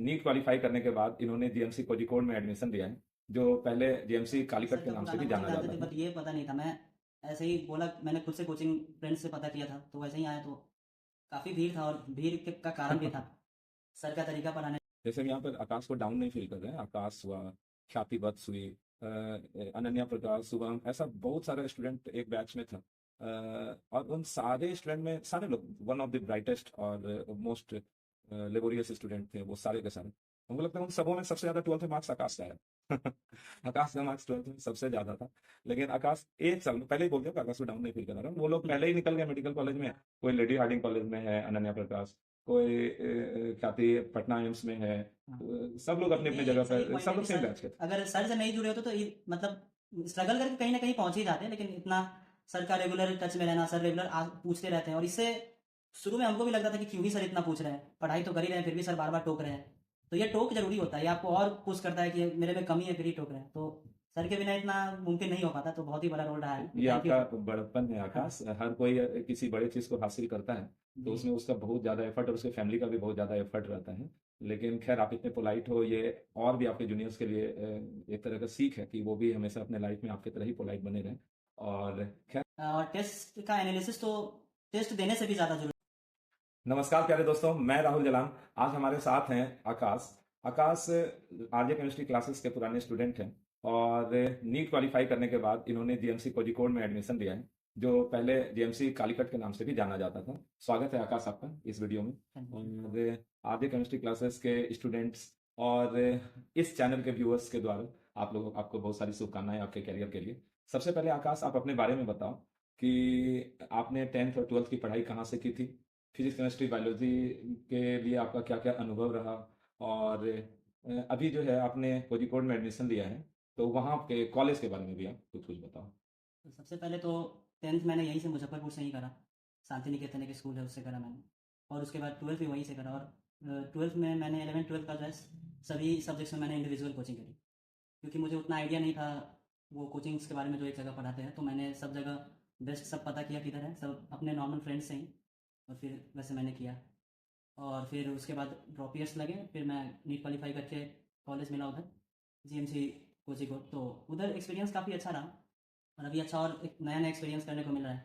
NEET qualify करने के बाद इन्होंने जीएमसी कोझिकोड में एडमिशन लिया है, जो पहले जीएमसी सर कालीकट के का नाम से पुराना भी कोचिंग जाना डालते जाता थे, था। बट ये पता नहीं था। मैं ऐसे ही बोला, मैंने खुद से कोचिंग फ्रेंड्स से पता किया था, तो वैसे ही आया। तो काफ़ी भीड़ था, और भीड़ का कारण भी था सर का तरीका पढ़ाने। जैसे हम यहाँ पर आकाश को डाउन नहीं फील कर रहे हैं। आकाश हुआ, ख्याति वत्स हुई, अनन्या प्रकाश, शुभम, ऐसा बहुत सारे स्टूडेंट एक बैच में था। और उन सारे स्टूडेंट में सारे लोग वन ऑफ द ब्राइटेस्ट और मोस्ट लेबोरियस स्टूडेंट थे वो सारे के सारे। हमको लगता है उन सबों में सबसे ज्यादा 12th में मार्क्स आकाश का है। आकाश का मार्क्स 12th में सबसे ज्यादा था। लेकिन आकाश एक साल में पहले ही बोल दिया कि आकाश को डाउन नहीं फील कर रहा। वो लोग पहले ही निकल गए मेडिकल कॉलेज में। कोई लेडी हार्डिंग कॉलेज में है अनन्या प्रकाश, कोई ख्याति पटना एम्स में है। हाँ, सब लोग अपने ये अपने जगह एक सही पर, पॉइंट सब है लोग कि सेम सर बैच के थे। अगर सर से नहीं जुड़े होते तो मतलब स्ट्रगल करके कहीं ना कहीं पहुंच ही जाते हैं। लेकिन इतना सर का रेगुलर टच में रहना, सर रेगुलर पूछते रहते हैं, और इससे शुरू में हमको भी लगता था कि क्यों ही सर इतना पूछ रहे हैं, पढ़ाई तो कर ही रहे हैं, फिर भी सर बार बार टोक रहे हैं। तो ये टोक जरूरी होता है, ये आपको और पुश करता है कि मेरे में कमी है, फिर ही टोक रहे हैं। तो सर के बिना इतना मुमकिन नहीं हो पाता, तो बहुत ही बड़ा रोल रहा है। ये थैंक यू आपका सर। बड़प्पन है हाँ आकाश। हर कोई किसी बड़े चीज को हासिल करता है तो जी। उसमें उसका बहुत ज्यादा एफर्ट और उसके फैमिली का भी बहुत ज्यादा एफर्ट रहता है। लेकिन खैर आप इतने पोलाइट हो, ये और भी आपके जूनियर्स के लिए एक तरह का सीख है कि वो भी हमेशा अपने लाइफ में आपकी तरह ही पोलाइट बने रहें। और खैर, और टेस्ट का एनालिसिस तो टेस्ट देने से भी ज़्यादा जरूरी। नमस्कार प्यारे दोस्तों, मैं राहुल जलान। आज हमारे साथ हैं आकाश। आकाश आरजे केमिस्ट्री क्लासेस के पुराने स्टूडेंट हैं और नीट क्वालिफाई करने के बाद इन्होंने जीएमसी कोझिकोड में एडमिशन लिया है, जो पहले जीएमसी कालीकट के नाम से भी जाना जाता था। स्वागत है आकाश आपका इस वीडियो में। और आरजे केमिस्ट्री क्लासेस के स्टूडेंट्स और इस चैनल के व्यूअर्स के द्वारा आपको बहुत सारी शुभकामनाएं आपके करियर के लिए। सबसे पहले आकाश, आप अपने बारे में बताओ कि आपने 10th और 12th की पढ़ाई कहाँ से की थी, फिजिक्स केमिस्ट्री बायोलॉजी के लिए आपका क्या क्या अनुभव रहा, और अभी जो है आपने कोझिकोड में एडमिशन लिया है तो वहाँ के कॉलेज के बारे में भी आप कुछ कुछ बताओ। तो सबसे पहले तो 10th मैंने यहीं से मुजफ्फरपुर से ही करा। शांति निकेतन एक स्कूल है, उससे करा मैंने। और उसके बाद 12th भी वहीं से करा। और 12th में मैंने 11 12 का जो है सभी सब्जेक्ट्स में मैंने इंडिविजुअल कोचिंग करी, क्योंकि मुझे उतना आइडिया नहीं था वो कोचिंग्स के बारे में जो एक जगह पढ़ाते हैं। तो मैंने सब जगह बेस्ट सब पता किया किधर है, सब अपने नॉर्मल फ्रेंड्स से ही, और फिर वैसे मैंने किया। और फिर उसके बाद ड्रॉप ईयर्स लगे, फिर मैं नीट क्वालिफाई करके कॉलेज मिला उधर, जीएमसी कोझिकोड। तो उधर एक्सपीरियंस काफ़ी अच्छा रहा। और अभी अच्छा, और एक नया नया एक्सपीरियंस करने को मिल रहा है।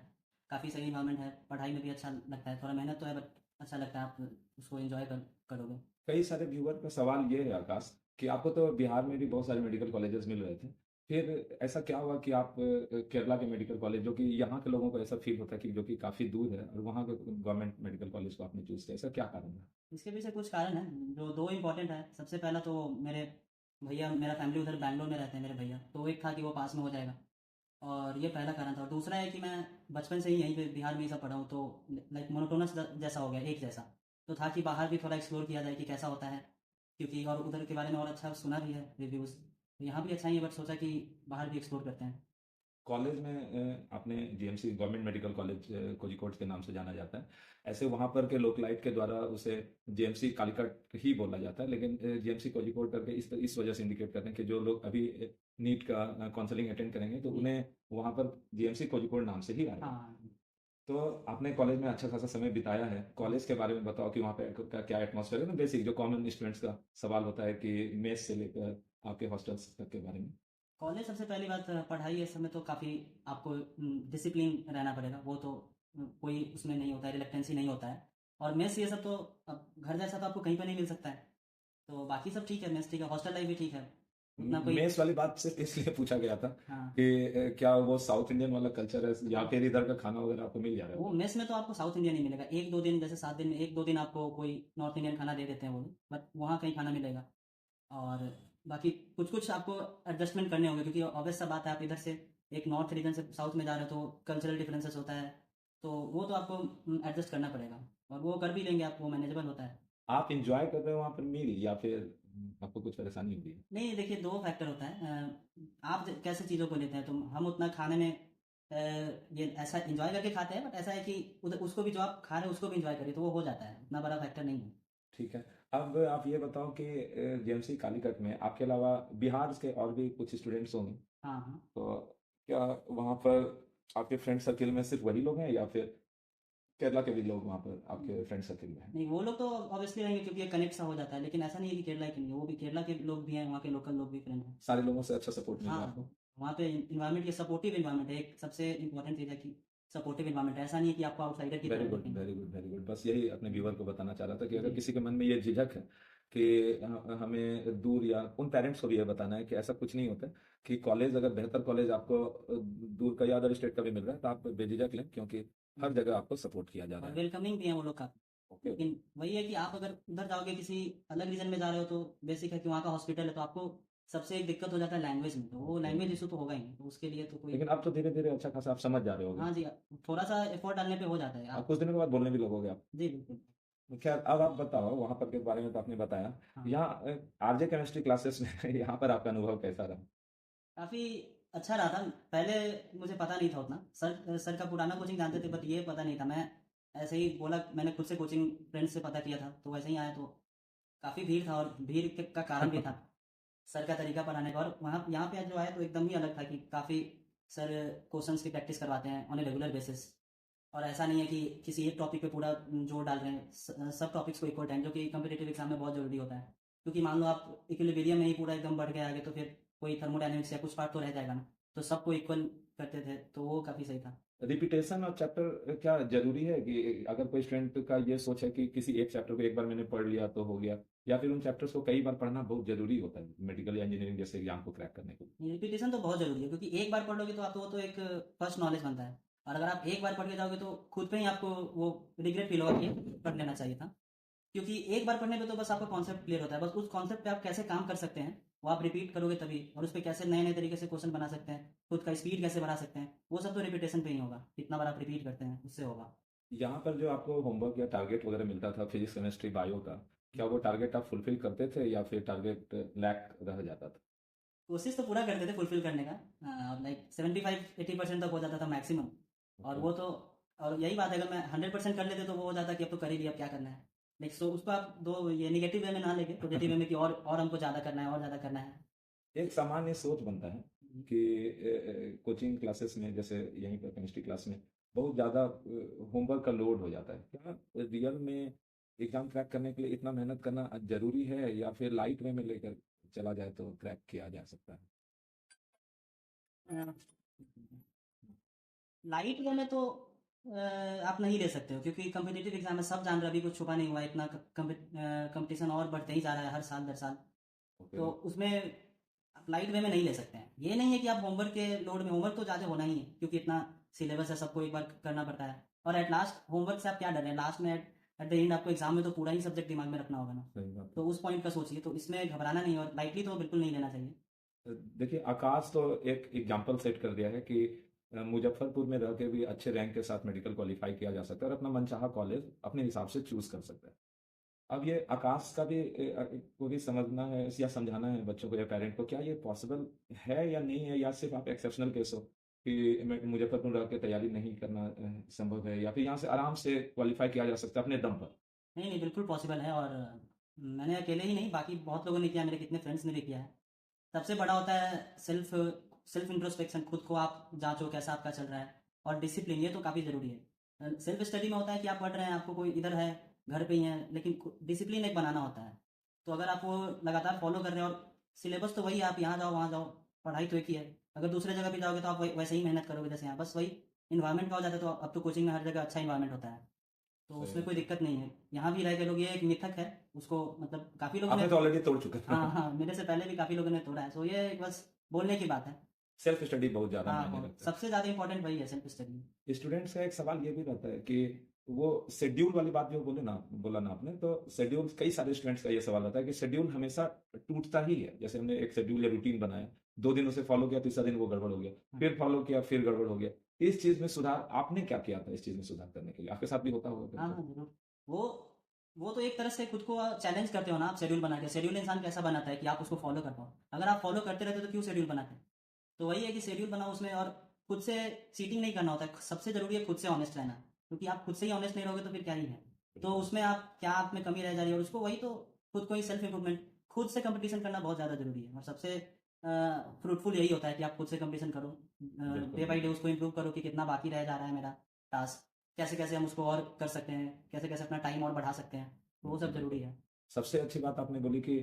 काफ़ी सही इन्वायरमेंट है, पढ़ाई में भी अच्छा लगता है। थोड़ा मेहनत तो है, बट अच्छा लगता है, आप उसको एंजॉय करोगे। कई सारे व्यूअर का सवाल ये है आकाश कि आपको तो बिहार में भी बहुत सारे मेडिकल कॉलेजेस मिल रहे थे, फिर ऐसा क्या हुआ कि आप केरला के मेडिकल कॉलेज, जो कि यहाँ के लोगों को ऐसा फील होता है कि जो कि काफ़ी दूर है, और वहाँ के गवर्नमेंट मेडिकल कॉलेज को आपने चूज किया, ऐसा क्या कारण है? इसके पीछे कुछ कारण है जो दो इम्पोर्टेंट है। सबसे पहला तो मेरे भैया, मेरा फैमिली उधर बैंगलोर में रहते हैं मेरे भैया, तो एक था कि वो पास में हो जाएगा। और ये पहला कारण था। और दूसरा है कि मैं बचपन से ही यहीं पे बिहार में ही सब पढ़ा हूँ, तो लाइक मोनोटोनस जैसा हो गया, एक जैसा। तो था कि बाहर भी थोड़ा एक्सप्लोर किया जाए कि कैसा होता है, क्योंकि और उधर के बारे में और अच्छा सुना भी है रिव्यूज़। तो यहाँ भी अच्छा ही है, बट सोचा कि बाहर भी एक्सप्लोर करते हैं। कॉलेज में आपने GMC government medical college Kozhikode के नाम से जाना जाता है। ऐसे वहाँ पर के लोकलाइट के द्वारा उसे जीएमसी कालीकट ही बोला जाता है, लेकिन जीएमसी कोझिकोड करके इस वजह से इंडिकेट करते हैं कि जो लोग अभी नीट का काउंसलिंग अटेंड करेंगे तो जी। उन्हें वहाँ पर जीएमसी कोझिकोड नाम से ही आएगा। हाँ। तो आपने कॉलेज में अच्छा खासा समय बिताया है, कॉलेज के बारे में बताओ कि वहाँ पे का क्या एटमॉस्फेयर है ना, बेसिक जो कॉमन स्टूडेंट्स का सवाल होता है कि मेस से लेकर आपके हॉस्टल्स तक के बारे में। कॉलेज सबसे पहली बात, पढ़ाई इस समय तो काफ़ी आपको डिसिप्लिन रहना पड़ेगा। वो तो कोई उसमें नहीं होता है, रिलेक्टेंसी नहीं होता है। और मेस ये सब तो अब घर जैसा तो आपको कहीं पर नहीं मिल सकता है। तो बाकी सब ठीक है, मेस ठीक है, हॉस्टल लाइफ भी ठीक है, उतना कोई। मेस वाली बात सिर्फ इसलिए पूछा गया था हाँ। कि क्या वो साउथ इंडियन वाला कल्चर है या फिर इधर का खाना वगैरह आपको मिल जा रहा है वो उधर? मेस में तो आपको साउथ इंडियन ही मिलेगा। एक दो दिन, जैसे 7 दिन में एक दो दिन आपको कोई नॉर्थ इंडियन खाना दे देते हैं वो लोग, बट वहाँ कहीं खाना मिलेगा। और बाकी कुछ कुछ आपको एडजस्टमेंट करने होंगे, क्योंकि ऑब्वियस सा बात है, आप इधर से एक नॉर्थ रीजन से साउथ में जा रहे हो, तो कल्चरल डिफरेंसेस होता है। तो वो तो आपको एडजस्ट करना पड़ेगा, और वो कर भी लेंगे आप, वो मैनेजेबल होता है। आप इंजॉय कर रहे हो वहाँ पर मील, या फिर आपको कुछ परेशानी हो रही है? नहीं, देखिए, दो फैक्टर होता है। आप कैसे चीज़ों को लेते हैं, तो हम उतना खाने में ये ऐसा इंजॉय करके खाते हैं, बट ऐसा है कि उधर उसको भी, जो आप खा रहे हो उसको भी इंजॉय करिए, तो वो हो जाता है, उतना बड़ा फैक्टर नहीं है। ठीक है। अब आप ये बताओ कि जेएमसी कालीकट में आपके अलावा बिहार के और भी कुछ स्टूडेंट्स होंगे, हाँ हाँ। तो क्या वहाँ पर आपके फ्रेंड सर्किल में सिर्फ वही लोग हैं या फिर केरला के भी लोग वहाँ पर आपके फ्रेंड सर्किल में हैं? नहीं, वो लोग तो ऑब्वियसली रहेंगे क्योंकि कनेक्ट सा हो जाता है, लेकिन ऐसा नहीं है कि केरला के नहीं है, वो भी केरला के लोग भी हैं, वहाँ के लोकल लोग भी फ्रेंड हैं। सारे लोगों से अच्छा सपोर्ट मिल रहा है हाँ, आपको? वहाँ पे इन्वायरमेंट, ये सपोर्टिव इन्वायरमेंट है, एक सबसे इंपॉर्टेंट चीज़ है कि सपोर्टिव इन्वायरमेंट है, ऐसा नहीं है कि आपको आउटसाइडर की वेरी तरह गुड, देखेंगे। Very good, very good. बस यही अपने व्यूअर को बताना चाह रहा था कि अगर जी। किसी के मन में ये झिझक है कि हमें दूर, या उन पेरेंट्स को भी ये बताना है कि ऐसा कुछ नहीं होता कि कॉलेज, अगर बेहतर कॉलेज आपको दूर का या अदर स्टेट का भी मिल रहा है तो आप बेझिझक लें, क्योंकि हर जगह आपको सपोर्ट किया जा रहा और है। वेलकमिंग भी हैं वो लोग काफ़ी। ओके। लेकिन वही है कि आप अगर उधर जाओगे, किसी अलग रीजन में जा रहे हो, तो बेसिक है कि वहाँ का हॉस्पिटल है, तो आपको सबसे एक दिक्कत हो जाता है लैंग्वेज में, तो वो ओके। लैंग्वेज इशू तो होगा ही नहीं, तो उसके लिए तो कोई। लेकिन अब तो धीरे धीरे अच्छा खासा आप समझ जा रहे होगे। हाँ जी, थोड़ा सा एफर्ट डालने पे हो जाता है आप आप। कुछ दिनों के बाद बोलने भी लगोगे आप। जी बिल्कुल। खैर, अब आप बताओ, वहां पर के बारे में तो आपने बताया। हाँ, यहाँ आरजे केमिस्ट्री क्लासेस में यहाँ पर आपका अनुभव कैसा रहा? काफ़ी अच्छा रहा था। पहले मुझे पता नहीं था उतना, सर का पुराना कोचिंग जानते थे, बट ये पता नहीं था। मैं ऐसे ही बोला, मैंने खुद से कोचिंग फ्रेंड्स से पता किया था, तो वैसे ही आया, तो काफ़ी भीड़ था, और भीड़ का कारण भी था सर का तरीका पढ़ाने का। और वहाँ यहाँ पे जो आया तो एकदम ही अलग था कि काफ़ी सर क्वेश्चंस की प्रैक्टिस करवाते हैं ऑन ए रेगुलर बेसिस। और ऐसा नहीं है कि किसी एक टॉपिक पे पूरा जोर डाल रहे हैं, सब टॉपिक्स को इक्वल टाइम, जो कि कम्पिटेटिव एग्जाम में बहुत जरूरी होता है। क्योंकि मान लो आप इक्विलिब्रियम में ही पूरा एकदम बढ़ गया आगे, तो फिर कोई थर्मोडायनेमिक्स या कुछ पार्ट तो रह जाएगा ना। तो सबको इक्वल करते थे, तो वो काफ़ी सही था। रिपीटेशन और चैप्टर क्या जरूरी है, कि अगर कोई स्टूडेंट का ये सोच है कि किसी एक चैप्टर को एक बार मैंने पढ़ लिया तो हो गया, या फिर उन चैप्टर्स को कई बार पढ़ना बहुत जरूरी होता है मेडिकल या इंजीनियरिंग जैसे एग्जाम को क्रैक करने के लिए? रिपीटेशन तो बहुत जरूरी है, क्योंकि एक बार पढ़ोगे तो आपको वो तो एक फर्स्ट नॉलेज बनता है। और अगर आप एक बार पढ़ के जाओगे तो खुद पे ही आपको वो रिग्रेट फील होगा कि पढ़ लेना चाहिए था। क्योंकि एक बार पढ़ने पे तो बस आपका कॉन्सेप्ट क्लियर होता है, बस उस कॉन्सेप्ट पे आप कैसे काम कर सकते हैं वो आप रिपीट करोगे तभी, और उस पर कैसे नए नए तरीके से क्वेश्चन बना सकते हैं, खुद का स्पीड कैसे बढ़ा सकते हैं, वो सब तो रिपीटेशन पे ही होगा, कितना बार आप रिपीट करते हैं उससे होगा। यहाँ पर जो आपको होमवर्क या टारगेट वगैरह मिलता था फिजिक्स केमिस्ट्री बायो का, क्या वो टारगेट आप फुलफिल करते थे या फिर टारगेट लैक रह जाता था? कोशिश तो पूरा करते थे फुलफिल करने का, लाइक 75-80% तक हो जाता था मैक्सिमम। और ओके। वो तो, और यही बात है, अगर मैं 100% कर लेते तो वो हो जाता कि अब तो कर ही लिया, अब क्या करना है। लेकिन सो उसको आप दो ये निगेटिव वे में ना लेके पॉजिटिव वे में कि और हमको ज़्यादा करना है, और ज़्यादा करना है। एक सामान्य सोच बनता है कि कोचिंग क्लासेस में, जैसे यहीं पर केमिस्ट्री क्लास में बहुत ज़्यादा होमवर्क का लोड हो जाता है। क्या रियल में एग्जाम क्रैक करने के लिए इतना मेहनत करना जरूरी है, या फिर लाइट वे में लेकर चला जाए तो क्रैक किया जा सकता है? लाइट वे में तो आप नहीं ले सकते हो, क्योंकि कम्पिटिटिव एग्जाम में सब जान रहे हैं, अभी कुछ छुपा नहीं हुआ है, इतना कंपटीशन और बढ़ते ही जा रहा है हर साल दर साल। ओके। तो उसमें आप लाइट वे में नहीं ले सकते हैं। ये नहीं है कि आप होमवर्क के लोड में, होमवर्क तो ज़्यादा होना ही है, क्योंकि इतना सिलेबस है, सबको एक बार करना पड़ता है। और एट लास्ट होमवर्क से आप क्या डर रहे हैं, लास्ट में एट द एंड आपको एग्जाम में तो पूरा ही सब्जेक्ट दिमाग में रखना होगा ना। सही बात तो उस पॉइंट का सोचिए, तो इसमें घबराना नहीं, और लाइटली तो बिल्कुल नहीं लेना चाहिए। है। देखिए, आकाश तो एक एग्जाम्पल सेट कर दिया है कि मुजफ्फरपुर में रह के भी अच्छे रैंक के साथ मेडिकल क्वालिफाई किया जा सकता है और अपना मनचाहा कॉलेज अपने हिसाब से चूज कर सकता है। अब ये आकाश का भी को भी समझना है या समझाना है बच्चों को या पेरेंट को, क्या ये पॉसिबल है या नहीं है, या सिर्फ आप एक्सेप्शनल केस हो कि मुजफ्फरपुर रह के तैयारी नहीं करना संभव है, या फिर यहाँ से आराम से क्वालिफाई किया जा सकता है अपने दम पर? नहीं नहीं, बिल्कुल पॉसिबल है। और मैंने अकेले ही नहीं, बाकी बहुत लोगों ने किया, मेरे कितने फ्रेंड्स ने भी किया है। सबसे बड़ा होता है सेल्फ सेल्फ इंट्रोस्पेक्शन, खुद को आप जांचो कैसा आपका चल रहा है। और डिसिप्लिन, ये तो काफ़ी ज़रूरी है। सेल्फ स्टडी में होता है कि आप पढ़ रहे हैं, आपको कोई इधर है, घर पे ही है, लेकिन डिसिप्लिन एक बनाना होता है। तो अगर आप वो लगातार फॉलो कर रहे हैं, और सिलेबस तो वही है, आप यहाँ जाओ वहाँ जाओ, पढ़ाई तो एक ही है। अगर दूसरे जगह भी जाओगे तो आप वैसे ही मेहनत करोगे जैसे यहाँ, बस वही इन्वायरमेंट का हो जाता है। तो अब तो कोचिंग में हर जगह अच्छा इन्वायरमेंट होता है, तो सही उसमें कोई बात है। दिक्कत नहीं है। यहाँ भी रह के लोग, ये एक मिथक है, उसको मतलब काफ़ी लोगों ने। आपने तो ऑलरेडी तोड़ चुके हाँ हैं। हाँ, मेरे से पहले भी काफ़ी लोगों ने तोड़ा है, सो ये एक बस बोलने की बात है। सेल्फ स्टडी बहुत ज्यादा हाँ, मायने बहुत रखता सबसे ज़्यादा इंपॉर्टेंट वही है, सेल्फ स्टडी। है। स्टूडेंट्स का एक सवाल ये भी रहता है कि वो शेड्यूल वाली बात जो बोला ना आपने, तो शेड्यूल, कई सारे स्टूडेंट्स का ये सवाल रहता है कि शेड्यूल हमेशा टूटता ही है। जैसे हमने एक शेड्यूल या रूटीन बनाया, 2 दिन उसे फॉलो किया, तीसरा दिन वो गड़बड़ हो गया, हाँ फिर फॉलो किया, फिर गड़बड़ हो गया। इस चीज में सुधार आपने क्या किया था? इस चीज में सुधार करने के लिए आपके साथ भी होता होगा कभी हाँ हाँ, कभी? जरूर। वो तो एक तरह से खुद को चैलेंज करते हो ना आप, शेड्यूल बना के। शेड्यूल इंसान कैसा बनाता है कि आप उसको फॉलो कर पाओ। अगर आप फॉलो करते रहते तो क्यों शेड्यूल बनाते? तो वही है कि शेड्यूल बनाओ उसमें, और खुद से चीटिंग नहीं करना होता है। सबसे जरूरी है खुद से ऑनेस्ट रहना, क्योंकि आप खुद से ही ऑनेस्ट नहीं रहोगे तो फिर क्या ही है। तो बिल्कुल। उसमें आप क्या, आप में कमी रह जा रही है, और उसको वही तो, खुद को ही सेल्फ इम्प्रूवमेंट, खुद से कंपटीशन करना बहुत ज़्यादा जरूरी है। और सबसे फ्रूटफुल यही होता है कि आप खुद से कंपटीशन करो, बिल्कुल डे बाई डे बिल्कुल। उसको इम्प्रूव करो कि कितना बाकी रह जा रहा है मेरा टास्क। कैसे कैसे हम उसको और कर सकते हैं, कैसे कैसे अपना टाइम और बढ़ा सकते हैं, तो वो सब ज़रूरी है। सबसे अच्छी बात आपने बोली कि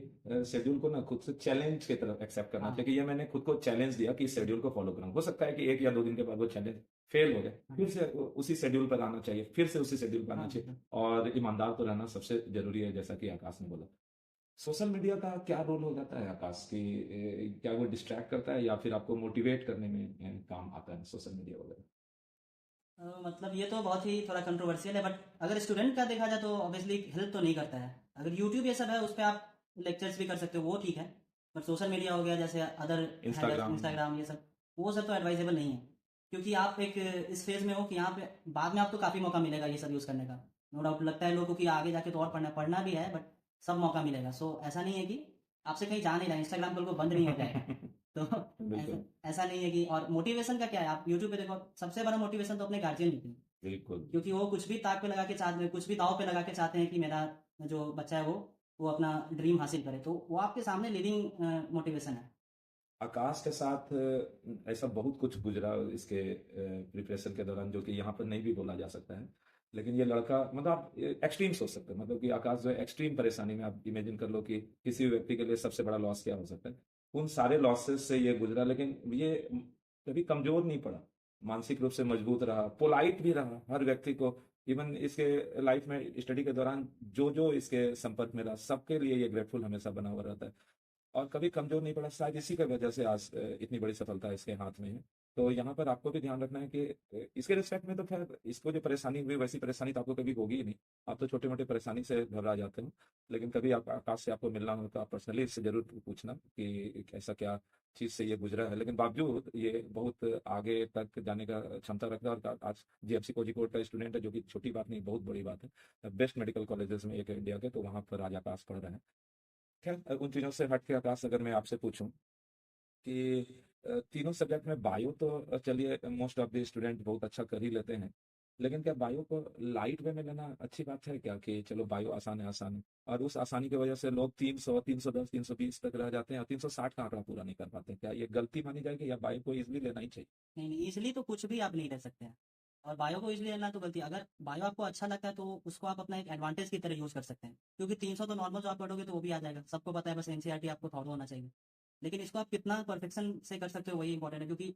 शेड्यूल को ना खुद से चैलेंज की तरफ एक्सेप्ट करना हाँ, चाहिए कि ये मैंने खुद को चैलेंज दिया कि इस शेड्यूल को फॉलो करूँ। हो सकता है कि 1 या 2 दिन के बाद वो चैलेंज फेल हो जाए, हाँ, फिर से उसी शेड्यूल पर आना चाहिए, फिर से उसी शेड्यूल पर आना हाँ, चाहिए बिल्कुल। और ईमानदार तो रहना सबसे ज़रूरी है, जैसा कि आकाश ने बोला। सोशल मीडिया का क्या रोल हो जाता है आकाश कि क्या वो डिस्ट्रैक्ट करता है या फिर आपको मोटिवेट करने में काम आता है सोशल मीडिया वगैरह? मतलब ये तो बहुत ही थोड़ा कंट्रोवर्शियल है, बट अगर स्टूडेंट का देखा जाए तो ऑब्वियसली हेल्प तो नहीं करता है। अगर यूट्यूब ये सब है उस पर आप लेक्चर्स भी कर सकते हो, वो ठीक है। बट सोशल मीडिया हो गया जैसे अदर हैंडल्स, इंस्टाग्राम। इंस्टाग्राम, ये सब, वो सब तो एडवाइजेबल नहीं है। क्योंकि आप एक इस फेज में हो कि यहाँ पे बाद में आपको काफ़ी मौका मिलेगा ये सब यूज़ करने का। नो डाउट लगता है लोगों को कि आगे जाके तो और पढ़ना पढ़ना भी है, बट सब मौका मिलेगा। सो ऐसा नहीं है कि आपसे कहीं जा नहीं रहा है, इंस्टाग्राम कल को बंद नहीं हो जाएगा। तो ऐसा बिल्कुल। ऐसा नहीं है कि, और मोटिवेशन का क्या है, आप यूट्यूब पे देखो, सबसे बड़ा मोटिवेशन तो अपने गार्जियन देते हैं। बिल्कुल। क्योंकि वो कुछ भी ताक पे लगा के चाहते हैं, कुछ भी दाव पे लगा के चाहते हैं कि मेरा जो बच्चा है वो अपना ड्रीम हासिल करे, तो वो आपके सामने लिविंग मोटिवेशन है। आकाश के साथ ऐसा बहुत कुछ गुजरा इसके प्रिपरेशन के दौरान जो कि यहाँ पर नहीं भी बोला जा सकता है। लेकिन ये लड़का मतलब आप एक्सट्रीम सोच सकते हैं, मतलब कि आकाश जो है एक्सट्रीम परेशानी में, आप इमेजिन कर लो कि किसी भी व्यक्ति के लिए सबसे बड़ा लॉस क्या हो सकता है। उन सारे लॉसेस से ये गुजरा, लेकिन ये कभी कमजोर नहीं पड़ा, मानसिक रूप से मजबूत रहा, पोलाइट भी रहा हर व्यक्ति को। इवन इसके लाइफ में स्टडी के दौरान जो जो इसके संपर्क में रहा सबके लिए ये ग्रेटफुल हमेशा बना हुआ रहता है और कभी कमजोर नहीं पड़ा। शायद इसी की वजह से आज इतनी बड़ी सफलता इसके हाथ में है। तो यहाँ पर आपको भी ध्यान रखना है कि इसके रिस्पेक्ट में तो खैर इसको जो परेशानी हुई वैसी परेशानी तो आपको कभी होगी ही नहीं। आप तो छोटे मोटे परेशानी से घबरा जाते हो, लेकिन कभी आप आकाश से आपको मिलना हो तो आप पर्सनली इससे जरूर पूछना कि ऐसा क्या चीज से ये गुजरा है। लेकिन बावजूद ये बहुत आगे तक जाने का क्षमता रखता है और आज जीएमसी कोझिकोड का स्टूडेंट है, जो कि छोटी बात नहीं, बहुत बड़ी बात है। बेस्ट मेडिकल कॉलेजेस में एक है इंडिया के, तो वहाँ पर आज आकाश पढ़ रहे हैं। खैर उन चीज़ों से हट के आकाश, अगर मैं आपसे पूछूं कि तीनों सब्जेक्ट में बायो तो चलिए मोस्ट ऑफ द स्टूडेंट बहुत अच्छा कर ही लेते हैं, लेकिन क्या बायो को लाइट वे में लेना अच्छी बात है क्या कि चलो बायो आसान है, आसान है, और उस आसानी की वजह से लोग 300 310 320 तक रह जाते हैं और 360 का आंकड़ा पूरा नहीं कर पाते? क्या ये गलती मानी जाएगी या बायो को इजिली लेना ही चाहिए? नहीं नहीं, इसलिए तो कुछ भी आप नहीं ले सकते हैं। और बायो को इसलिए लेना तो गलती है। अगर बायो आपको अच्छा लगता है तो उसको आप अपना एक एडवांटेज की तरह यूज़ कर सकते हैं, क्योंकि 300 तो नॉर्मल जो आप पढ़ोगे तो वो भी आ जाएगा, सबको पता है, बस एनसीईआरटी आपको फॉलो होना चाहिए। लेकिन इसको आप कितना परफेक्शन से कर सकते हो वही इंपॉर्टेंट है, क्योंकि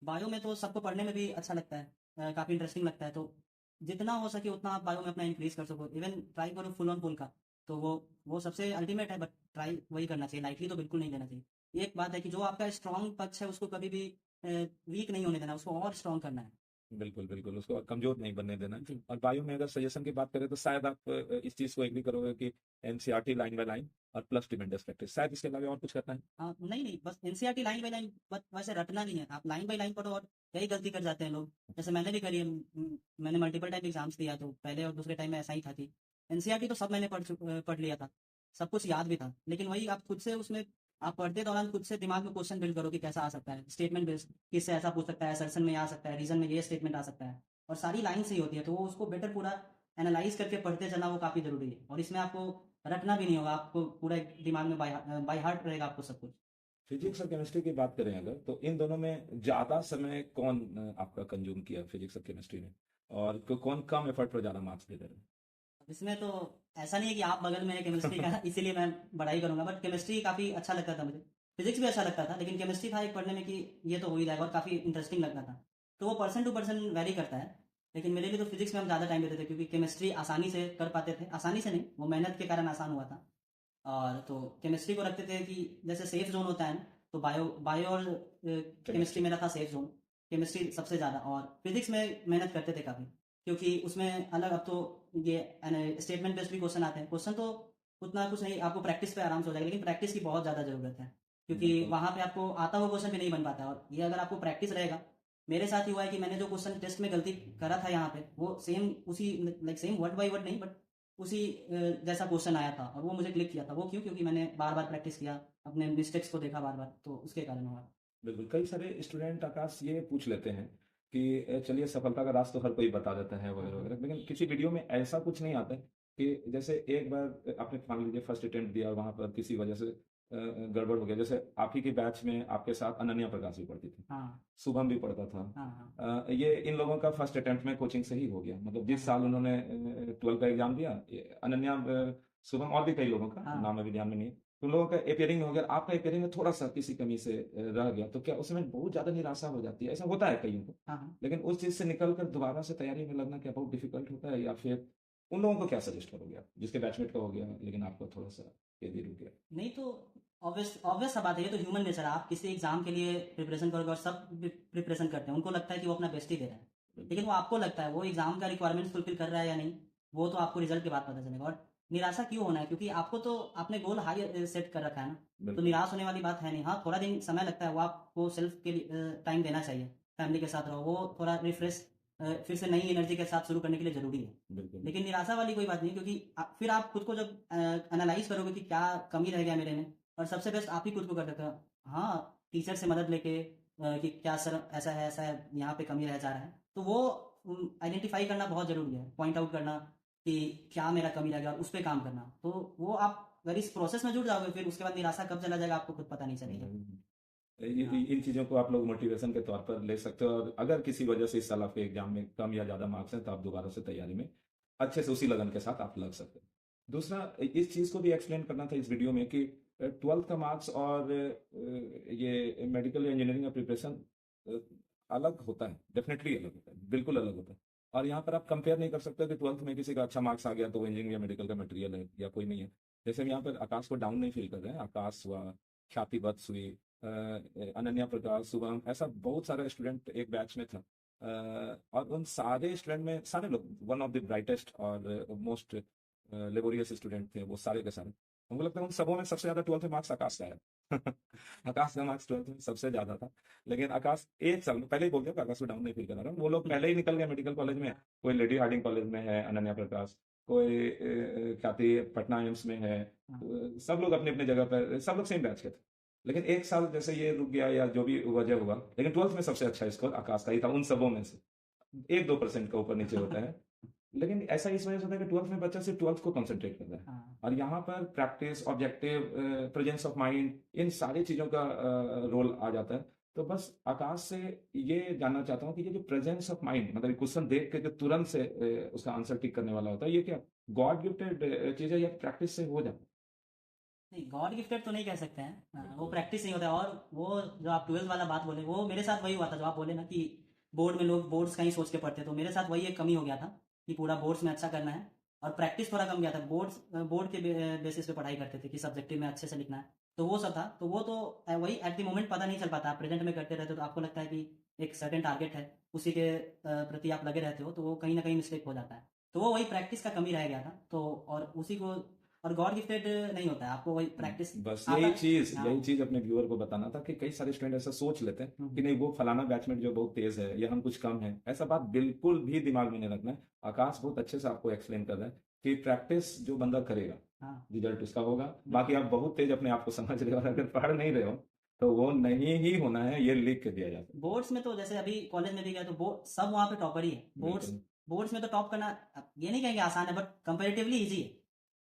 बायो में तो सबको पढ़ने में भी अच्छा लगता है, काफ़ी इंटरेस्टिंग लगता है। तो जितना हो सके उतना आप बायो में अपना इंक्रीज कर सको, इवन ट्राई करो फुल ऑन फुल का, तो वो सबसे अल्टीमेट है। बट ट्राई वही करना चाहिए, लाइटली तो बिल्कुल नहीं लेना चाहिए। एक बात है कि जो आपका स्ट्रॉन्ग पक्ष है उसको कभी भी वीक नहीं होने देना, उसको और स्ट्रॉन्ग करना है। बिल्कुल बिल्कुल, उसको कमजोर नहीं बनने देना। जी। और बायो में अगर सजेशन की बात करें तो शायद आप इस चीज को एग्री करोगे कि एनसीईआरटी लाइन बाय लाइन और प्लस ट्रिमेंडस प्रैक्टिस, शायद इसके अलावा और कुछ करना है? हाँ, नहीं नहीं, बस एनसीईआरटी लाइन बाय लाइन, बस वैसे रटना नहीं है, आप लाइन बाय लाइन पढ़ो। और यही गलती कर जाते हैं लोग, जैसे मैंने भी करी है। मैंने मल्टीपल टाइम एग्जाम्स दिया, तो पहले और दूसरे टाइम में ऐसा ही था कि एनसीईआरटी तो सब मैंने पढ़ लिया था, सब कुछ याद भी था। लेकिन वही आप खुद से उसमें, आप पढ़ते दौरान खुद से दिमाग में क्वेश्चन बिल्ड करो कि कैसा आ सकता है, स्टेटमेंट बेस्ड किससे ऐसा पूछ सकता है, असर्शन में आ सकता है, रीजन में ये स्टेटमेंट आ सकता है, और सारी लाइन से ही होती है। तो वो उसको बेटर पूरा एनालाइज करके पढ़ते चलना वो काफ़ी ज़रूरी है। और इसमें आपको रटना भी नहीं होगा, आपको पूरा एक दिमाग में बाय हार्ट रहेगा आपको सब कुछ। फिजिक्स और केमिस्ट्री की बात करें अगर, तो इन दोनों में ज्यादा समय कौन आपका कंज्यूम किया फिजिक्स और केमिस्ट्री में, और कौन कम एफर्ट पर ज्यादा मार्क्स दे रहे इसमें तो ऐसा नहीं है कि आप बगल में है केमिस्ट्री का हैं? इसीलिए मैं पढ़ाई करूंगा, बट केमिस्ट्री काफ़ी अच्छा लगता था मुझे। फिजिक्स भी अच्छा लगता था, लेकिन केमिस्ट्री था एक पढ़ने में कि ये तो हो ही जाएगा, और काफ़ी इंटरेस्टिंग लगता था। तो वो पर्सन टू पर्सन वेरी करता है। लेकिन मेरे लिए तो फिजिक्स में हम ज़्यादा टाइम देते थे, क्योंकि केमिस्ट्री आसानी से कर पाते थे, आसानी से नहीं, वो मेहनत के कारण आसान हुआ था। और तो केमिस्ट्री को रखते थे कि जैसे सेफ जोन होता है ना, तो बायो बायो और केमिस्ट्री केमिस्ट्री। मेरा था सेफ जोन। केमिस्ट्री सबसे ज़्यादा, और फिजिक्स में मेहनत करते थे काफ़ी, क्योंकि उसमें अलग, अब तो ये स्टेटमेंट बेस्ड भी क्वेश्चन आते हैं। क्वेश्चन तो उतना कुछ नहीं, आपको प्रैक्टिस पे आराम से हो जाएगा, लेकिन प्रैक्टिस की बहुत ज़्यादा ज़रूरत है, क्योंकि बिल्कुल। वहाँ पे आपको आता हुआ क्वेश्चन भी नहीं बन पाता है। और ये अगर आपको प्रैक्टिस रहेगा, मेरे साथ ही हुआ है कि मैंने जो क्वेश्चन टेस्ट में गलती करा था यहाँ पे, वो सेम उसी, like same word by word नहीं, बट उसी जैसा क्वेश्चन आया था, और वो मुझे क्लिक किया था। वो क्यों? क्योंकि मैंने बार बार प्रैक्टिस किया, अपने मिस्टेक्स को देखा बार बार, तो उसके कारण हुआ। बिल्कुल, कई सारे स्टूडेंट आकाश ये पूछ लेते हैं कि चलिए सफलता का राज तो हर कोई बता देता है हाँ वगैरह हाँ। वगैरह, लेकिन किसी वीडियो में ऐसा कुछ नहीं आता है कि जैसे एक बार आपने मान लीजिए फर्स्ट अटेम्प्ट दिया और वहां पर किसी वजह से गड़बड़ हो गया, जैसे आप ही के बैच में आपके साथ अनन्या प्रकाश भी पढ़ती थी, हाँ शुभम भी पढ़ता था। हाँ हाँ ये इन लोगों का फर्स्ट अटेम्प्ट में कोचिंग से ही हो गया, मतलब हाँ जिस साल उन्होंने 12 का एग्जाम दिया, ये अनन्या, शुभम और भी कई लोगों का हाँ नाम अभी ध्यान में नहीं है, तो उन लोगों का अपेयरिंग हो गया, आपका अपेयरिंग में थोड़ा सा किसी कमी से रह गया, तो क्या उसमें बहुत ज्यादा निराशा हो जाती है? ऐसा होता है कईयों को, हाँ हाँ। लेकिन उस चीज से निकल कर दोबारा से तैयारी में लगना क्या बहुत डिफिकल्ट होता है? या फिर उन लोगों को क्या सजेस्ट करोगे आप, जिसके बैचमेट का हो गया लेकिन आपको थोड़ा सा ये भी रुक गया? नहीं तो ऑब्वियस ऑब्वियस सा बात है, ये तो ह्यूमन नेचर है। आप किसी एग्जाम के लिए प्रिपरेशन करोगे और सब प्रिपरेशन करते हैं, उनको लगता है कि वो अपना बेस्ट ही दे रहा है, लेकिन वो आपको लगता है वो एग्जाम का रिक्वायरमेंट्स फुलफिल कर रहा है या नहीं, वो तो आपको रिजल्ट के बाद पता चलेगा। और निराशा क्यों होना है, क्योंकि आपको तो आपने गोल हाई सेट कर रखा है ना, तो बिल्कुल। निराश होने वाली बात है नहीं। हाँ, थोड़ा दिन समय लगता है, वो आपको सेल्फ के लिए टाइम देना चाहिए, फैमिली के साथ रहो, वो थोड़ा रिफ्रेश फिर से नई एनर्जी के साथ शुरू करने के लिए ज़रूरी है। बिल्कुल। लेकिन निराशा वाली कोई बात नहीं, क्योंकि फिर आप खुद को जब एनालाइज करोगे कि क्या कमी रह गया मेरे में, और सबसे बेस्ट आप ही खुद को कर सकते हो। हाँ, टीचर से मदद लेके कि क्या सर ऐसा है, यहाँ पे कमी रह जा रहा है, तो वो आइडेंटिफाई करना बहुत ज़रूरी है, पॉइंट आउट करना कि क्या मेरा कमी रह गया और उस पर काम करना। तो वो आप अगर इस प्रोसेस में जुड़ जाओगे, फिर उसके बाद निराशा कब चला जाएगा आपको खुद पता नहीं चलेगा। हाँ इन चीज़ों को आप लोग मोटिवेशन के तौर पर ले सकते हो, और अगर किसी वजह से इस साल आपके एग्जाम में कम या ज़्यादा मार्क्स हैं, तो आप दोबारा से तैयारी में अच्छे से उसी लगन के साथ आप लग सकते हो। दूसरा, इस चीज़ को भी एक्सप्लेन करना था इस वीडियो में कि 12th का मार्क्स और ये मेडिकल या इंजीनियरिंग का प्रिपरेशन अलग होता है, डेफिनेटली अलग होता है, बिल्कुल अलग होता है। और यहाँ पर आप कंपेयर नहीं कर सकते कि 12th में किसी का अच्छा मार्क्स आ गया तो वो इंजीनियरिंग या मेडिकल का मटेरियल है या कोई नहीं है। जैसे हम यहाँ पर आकाश को डाउन नहीं फील कर रहे हैं, आकाश हुआ, ख्याति वत्स हुई, अनन्या प्रकाश, शुभम, ऐसा बहुत सारा स्टूडेंट एक बैच में था। और उन सारे स्टूडेंट में सारे लोग वन ऑफ द ब्राइटेस्ट और मोस्ट लेबोरियस स्टूडेंट थे, वो सारे के सारे। हमको लगता है उन सबों में सबसे ज्यादा 12th में मार्क्स आकाश का है। आकाश का मार्क्स 12th में सबसे ज्यादा था। लेकिन आकाश एक साल में, पहले ही बोल दिया कि आकाश को डाउन नहीं फील करा रहा हूँ, वो लोग पहले ही निकल गए मेडिकल कॉलेज में। कोई लेडी हार्डिंग कॉलेज में है अनन्या प्रकाश, कोई ख्याति पटना एम्स में है, हाँ। सब लोग अपने अपने जगह पर, सब लोग सेम बैच के थे। लेकिन एक साल जैसे ये रुक गया या जो भी वजह हुआ, लेकिन 12th में सबसे अच्छा स्कोर आकाश का ही था उन सबों में से। 1-2% का ऊपर नीचे होता है, लेकिन ऐसा इस वजह से होता है कि 12th में बच्चा सिर्फ 12th को कंसंट्रेट कर रहा है। हाँ और यहाँ पर practice, objective, presence of mind, इन सारी चीज़ों का रोल आ जाता है। तो बस आकाश से ये जानना चाहता हूँ कि ये जो प्रेजेंस ऑफ माइंड, मतलब क्वेश्चन देख के जो तुरंत से उसका आंसर टिक करने वाला होता है, ये क्या गॉड गिफ्टेड चीज़ है या प्रैक्टिस से हो जाता नहीं, गॉड गिफ्टेड तो नहीं कह सकते हैं, वो है? प्रैक्टिस नहीं होता है। और वो जो आप 12th वाला बात बोले, वो मेरे साथ वही हुआ था, जो आप बोले ना कि बोर्ड में लोग बोर्ड्स का ही सोच के पढ़ते, तो मेरे साथ वही एक कमी हो गया था कि पूरा बोर्ड्स में अच्छा करना है, और प्रैक्टिस थोड़ा कम गया था। बोर्ड के बेसिस पे पढ़ाई करते थे कि सब्जेक्टिव में अच्छे से लिखना है, तो वो सब था। तो वो तो वही एट द मोमेंट पता नहीं चल पाता, आप प्रेजेंट में करते रहते हो तो आपको लगता है कि एक सर्टेन टारगेट है, उसी के प्रति आप लगे रहते हो, तो वो कहीं ना कहीं मिस्टेक हो जाता है। तो वो वही प्रैक्टिस का कमी रह गया था, तो और उसी को, और गॉड गिफ्टेड नहीं होता है, आपको वही प्रैक्टिस बस आता। हाँ। यही चीज अपने व्यूअर को बताना था कि कई सारे स्टूडेंट ऐसा सोच लेते हैं कि नहीं वो फलाना बैचमेट जो बहुत तेज है या हम कुछ कम है, ऐसा बात बिल्कुल भी दिमाग में नहीं रखना है। आकाश बहुत अच्छे से आपको एक्सप्लेन कर रहा है कि प्रैक्टिस जो बंदा करेगा हाँ रिजल्ट उसका होगा। बाकी आप बहुत तेज अपने आप को समझ रहे हो और अगर पढ़ नहीं रहे हो तो वो नहीं ही होना है, ये लिख के दिया जाता बोर्ड्स में तो जैसे अभी कॉलेज में भी गया तो बोर्ड सब वहाँ पे टॉपर ही है। है। बोर्ड्स बिल्कुल। बोर्ड्स में तो टॉप करना, अब ये नहीं कहेंगे आसान है, बट कंपेरेटिवली इजी है।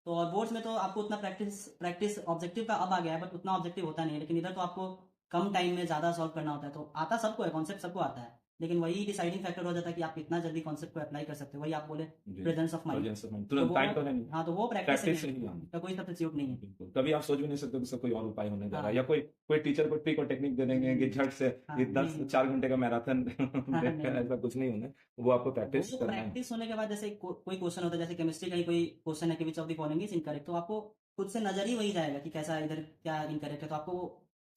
तो और बोर्ड्स में तो आपको उतना प्रैक्टिस प्रैक्टिस ऑब्जेक्टिव का अब आ गया है, बट उतना ऑब्जेक्टिव होता नहीं है। लेकिन इधर तो आपको कम टाइम में ज़्यादा सॉल्व करना होता है, तो आता सबको है, कॉन्सेप्ट सबको आता है, लेकिन वही डिसाइडिंग फैक्टर हो जाता है कि आप कितना जल्दी कॉन्सेप्ट को अप्लाई कर सकते हो। वही आप बोले जी। Presence of mind, presence of mind, तो तुरंत वो, टाइम तो है नहीं, हाँ तो वो प्रैक्टिस से प्रैक्टिस नहीं से ही है, आना। उसका कोई सब्स्टिट्यूट नहीं है। बिल्कुल, कभी आप सोच भी नहीं सकते कि उसका कोई और उपाय होने जा रहा है, हाँ या कोई कोई टीचर को ट्रिक और टेक्निक दे देंगे कि झट से हाँ ये नहीं नहीं 4 घंटे का मैराथन हाँ देखकर, नहीं। ऐसा कुछ नहीं होना है। वो आपको प्रैक्टिस वो करना है। प्रैक्टिस होने के बाद जैसे कोई क्वेश्चन होता है, जैसे केमिस्ट्री का ही कोई क्वेश्चन है कि which of the following is incorrect, तो आपको खुद से नजर ही वही जाएगा कि कैसा इधर क्या इनकरेक्ट है, तो आपको वो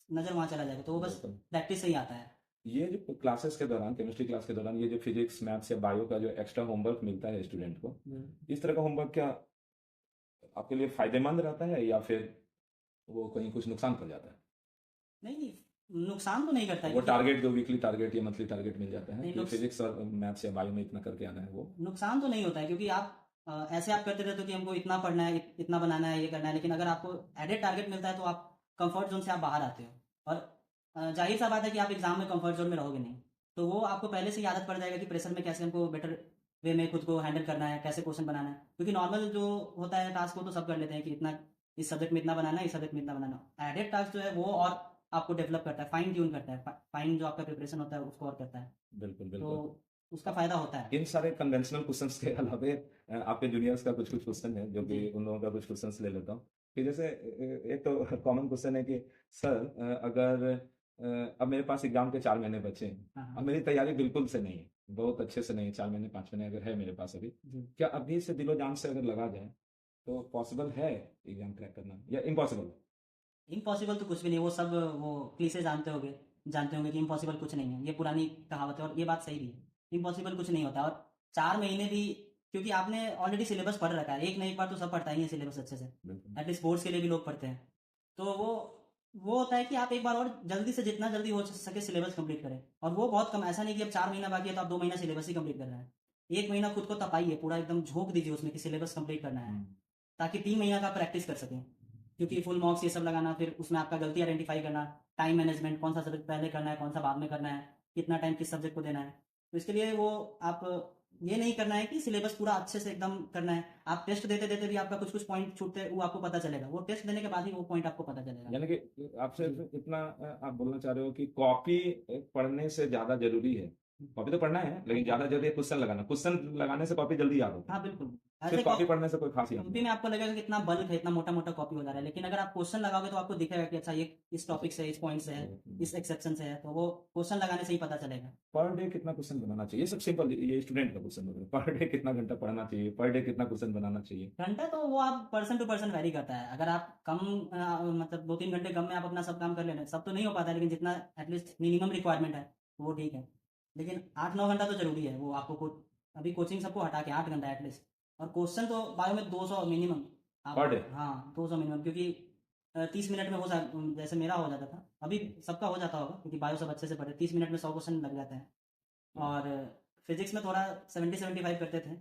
नजर वहां चला जाएगा, तो वो बस बिल्कुल। प्रैक्टिस से ही आता है। ये जो क्लासेस के दौरान, केमिस्ट्री क्लास के दौरान, ये जो फिजिक्स मैथ्स या बायो का जो एक्स्ट्रा होमवर्क मिलता है स्टूडेंट को, इस तरह का होमवर्क क्या आपके लिए फायदेमंद रहता है या फिर वो कहीं कुछ नुकसान कर जाता है? नहीं नहीं, नुकसान तो नहीं करता है, वो क्योंकि टारगेट जो वीकली टारगेट या मंथली टारगेट मिल जाता है नहीं कि फिजिक्स और मैथ्स या बायो में इतना करके आना है, वो नुकसान तो नहीं होता है, क्योंकि आप ऐसे आप करते रहते हो कि हमको इतना पढ़ना है, इतना बनाना है, ये करना है, लेकिन अगर आपको एडेड टारगेट मिलता है तो आप कंफर्ट जोन से आप बाहर आते हो। और जाहिर सा बात है कि आप एग्जाम में कंफर्ट जोन में रहोगे नहीं, तो वो आपको पहले से ही आदत पड़ जाएगा कि प्रेशर में कैसे हमको बेटर वे में खुद को हैंडल करना है, कैसे क्वेश्चन बनाना है। क्योंकि नॉर्मल जो होता है टास्क वो तो सब कर लेते हैं कि इतना इस सब्जेक्ट में इतना बनाना है, इस सब्जेक्ट में इतना बनाना है। एडेड टास्क जो है वो और आपको डेवलप करता है, फाइन ट्यून करता है, फाइन जो आपका प्रिपरेशन होता है उसको और करता है, बिल्कुल तो बिल्कुल। उसका फायदा होता है। इन सारे कन्वेंशनल क्वेश्चंस के अलावे आपके जूनियर्स का कुछ कुछ क्वेश्चन है जो कि जी। उन लोगों का कुछ क्वेश्चंस ले लेता हूँ कि जैसे एक तो कॉमन क्वेश्चन है कि सर अगर अब मेरे पास एग्जाम के 4 महीने बचे हैं, हाँ अब हाँ। मेरी तैयारी बिल्कुल से नहीं है, बहुत अच्छे से नहीं है, 4 महीने 5 महीने अगर है मेरे पास अभी, जी। क्या अभी से दिलो जान से अगर लगा जाए तो पॉसिबल है एग्जाम क्रैक करना या इम्पॉसिबल? इम्पॉसिबल तो कुछ भी नहीं, वो सब वो क्लीशे जानते होंगे कि इम्पॉसिबल कुछ नहीं है, ये पुरानी कहावत है और ये बात सही भी है। इम्पॉसिबल कुछ नहीं होता, और 4 महीने भी, क्योंकि आपने ऑलरेडी सिलेबस पढ़ रखा है, एक ना एक बार तो सब पढ़ता ही है सिलेबस अच्छे से, बिल्कुल एटलीस्ट बोर्ड्स के लिए भी लोग पढ़ते हैं। तो वो होता है कि आप एक बार और जल्दी से जितना जल्दी हो सके सिलेबस कंप्लीट करें, और वो बहुत कम, ऐसा नहीं कि अब 4 महीना बाकी है तो आप 2 महीना सिलेबस ही कंप्लीट कर रहे हैं। 1 महीना खुद को तपाइए, पूरा एकदम झोंक दीजिए उसमें कि सिलेबस कंप्लीट करना है, हम्म, ताकि 3 महीना का प्रैक्टिस कर सकें। क्योंकि फुल मॉक्स ये सब लगाना, फिर उसमें आपका गलती आइडेंटिफाई करना, टाइम मैनेजमेंट, कौन सा सब्जेक्ट पहले करना है, कौन सा बाद में करना है, कितना टाइम किस सब्जेक्ट को देना है। तो इसके लिए वो आप ये नहीं करना है कि सिलेबस पूरा अच्छे से एकदम करना है। आप टेस्ट देते देते भी आपका कुछ कुछ पॉइंट छूटते वो आपको पता चलेगा, वो टेस्ट देने के बाद ही वो पॉइंट आपको पता चलेगा। यानी कि आपसे जी। इतना आप बोलना चाह रहे हो कि कॉपी पढ़ने से ज्यादा जरूरी है? कॉपी तो पढ़ना है लेकिन ज्यादा जरूरी है क्वेश्चन लगाना, क्वेश्चन लगाने से कॉपी जल्दी याद होता है, हाँ बिल्कुल। सिर्फ ऐसे कॉपी पढ़ने से कोई खास याद कॉपी नहीं। में आपको लगेगा कि इतना बल्क है, इतना मोटा मोटा कॉपी हो जा रहा है, लेकिन अगर आप क्वेश्चन लगाओगे तो आपको दिखेगा कि अच्छा ये इस टॉपिक से, इस पॉइंट से है, इस एक्सेप्शन से है, तो वो क्वेश्चन लगाने से ही पता चलेगा। पर डे कितना क्वेश्चन बनाना चाहिए? सब सिंपल, ये स्टूडेंट का क्वेश्चन होगा, पर डे कितना घंटा पढ़ना चाहिए, पर डे कितना क्वेश्चन बनाना चाहिए? घंटा तो वो आप पर्सन टू पर्सन वेरी करता है। अगर आप कम मतलब 2-3 घंटे कम में आप अपना सब काम कर लेना, सब तो नहीं हो पाता है, लेकिन जितना एटलीस्ट मिनिमम रिक्वायरमेंट है वो ठीक है। लेकिन 8-9 घंटा तो जरूरी है, वो आपको अभी कोचिंग सबको हटा के 8 घंटा एटलीस्ट। और क्वेश्चन तो बायो में 200 मिनिमम पर आप, डे? हाँ 200 मिनिमम, क्योंकि 30 मिनट में जैसे मेरा हो जाता था, अभी सबका हो जाता होगा क्योंकि बायो सब अच्छे से पढ़े, 30 मिनट में 100 क्वेश्चन लग जाते हैं। और फिजिक्स में थोड़ा 70-75 करते थे।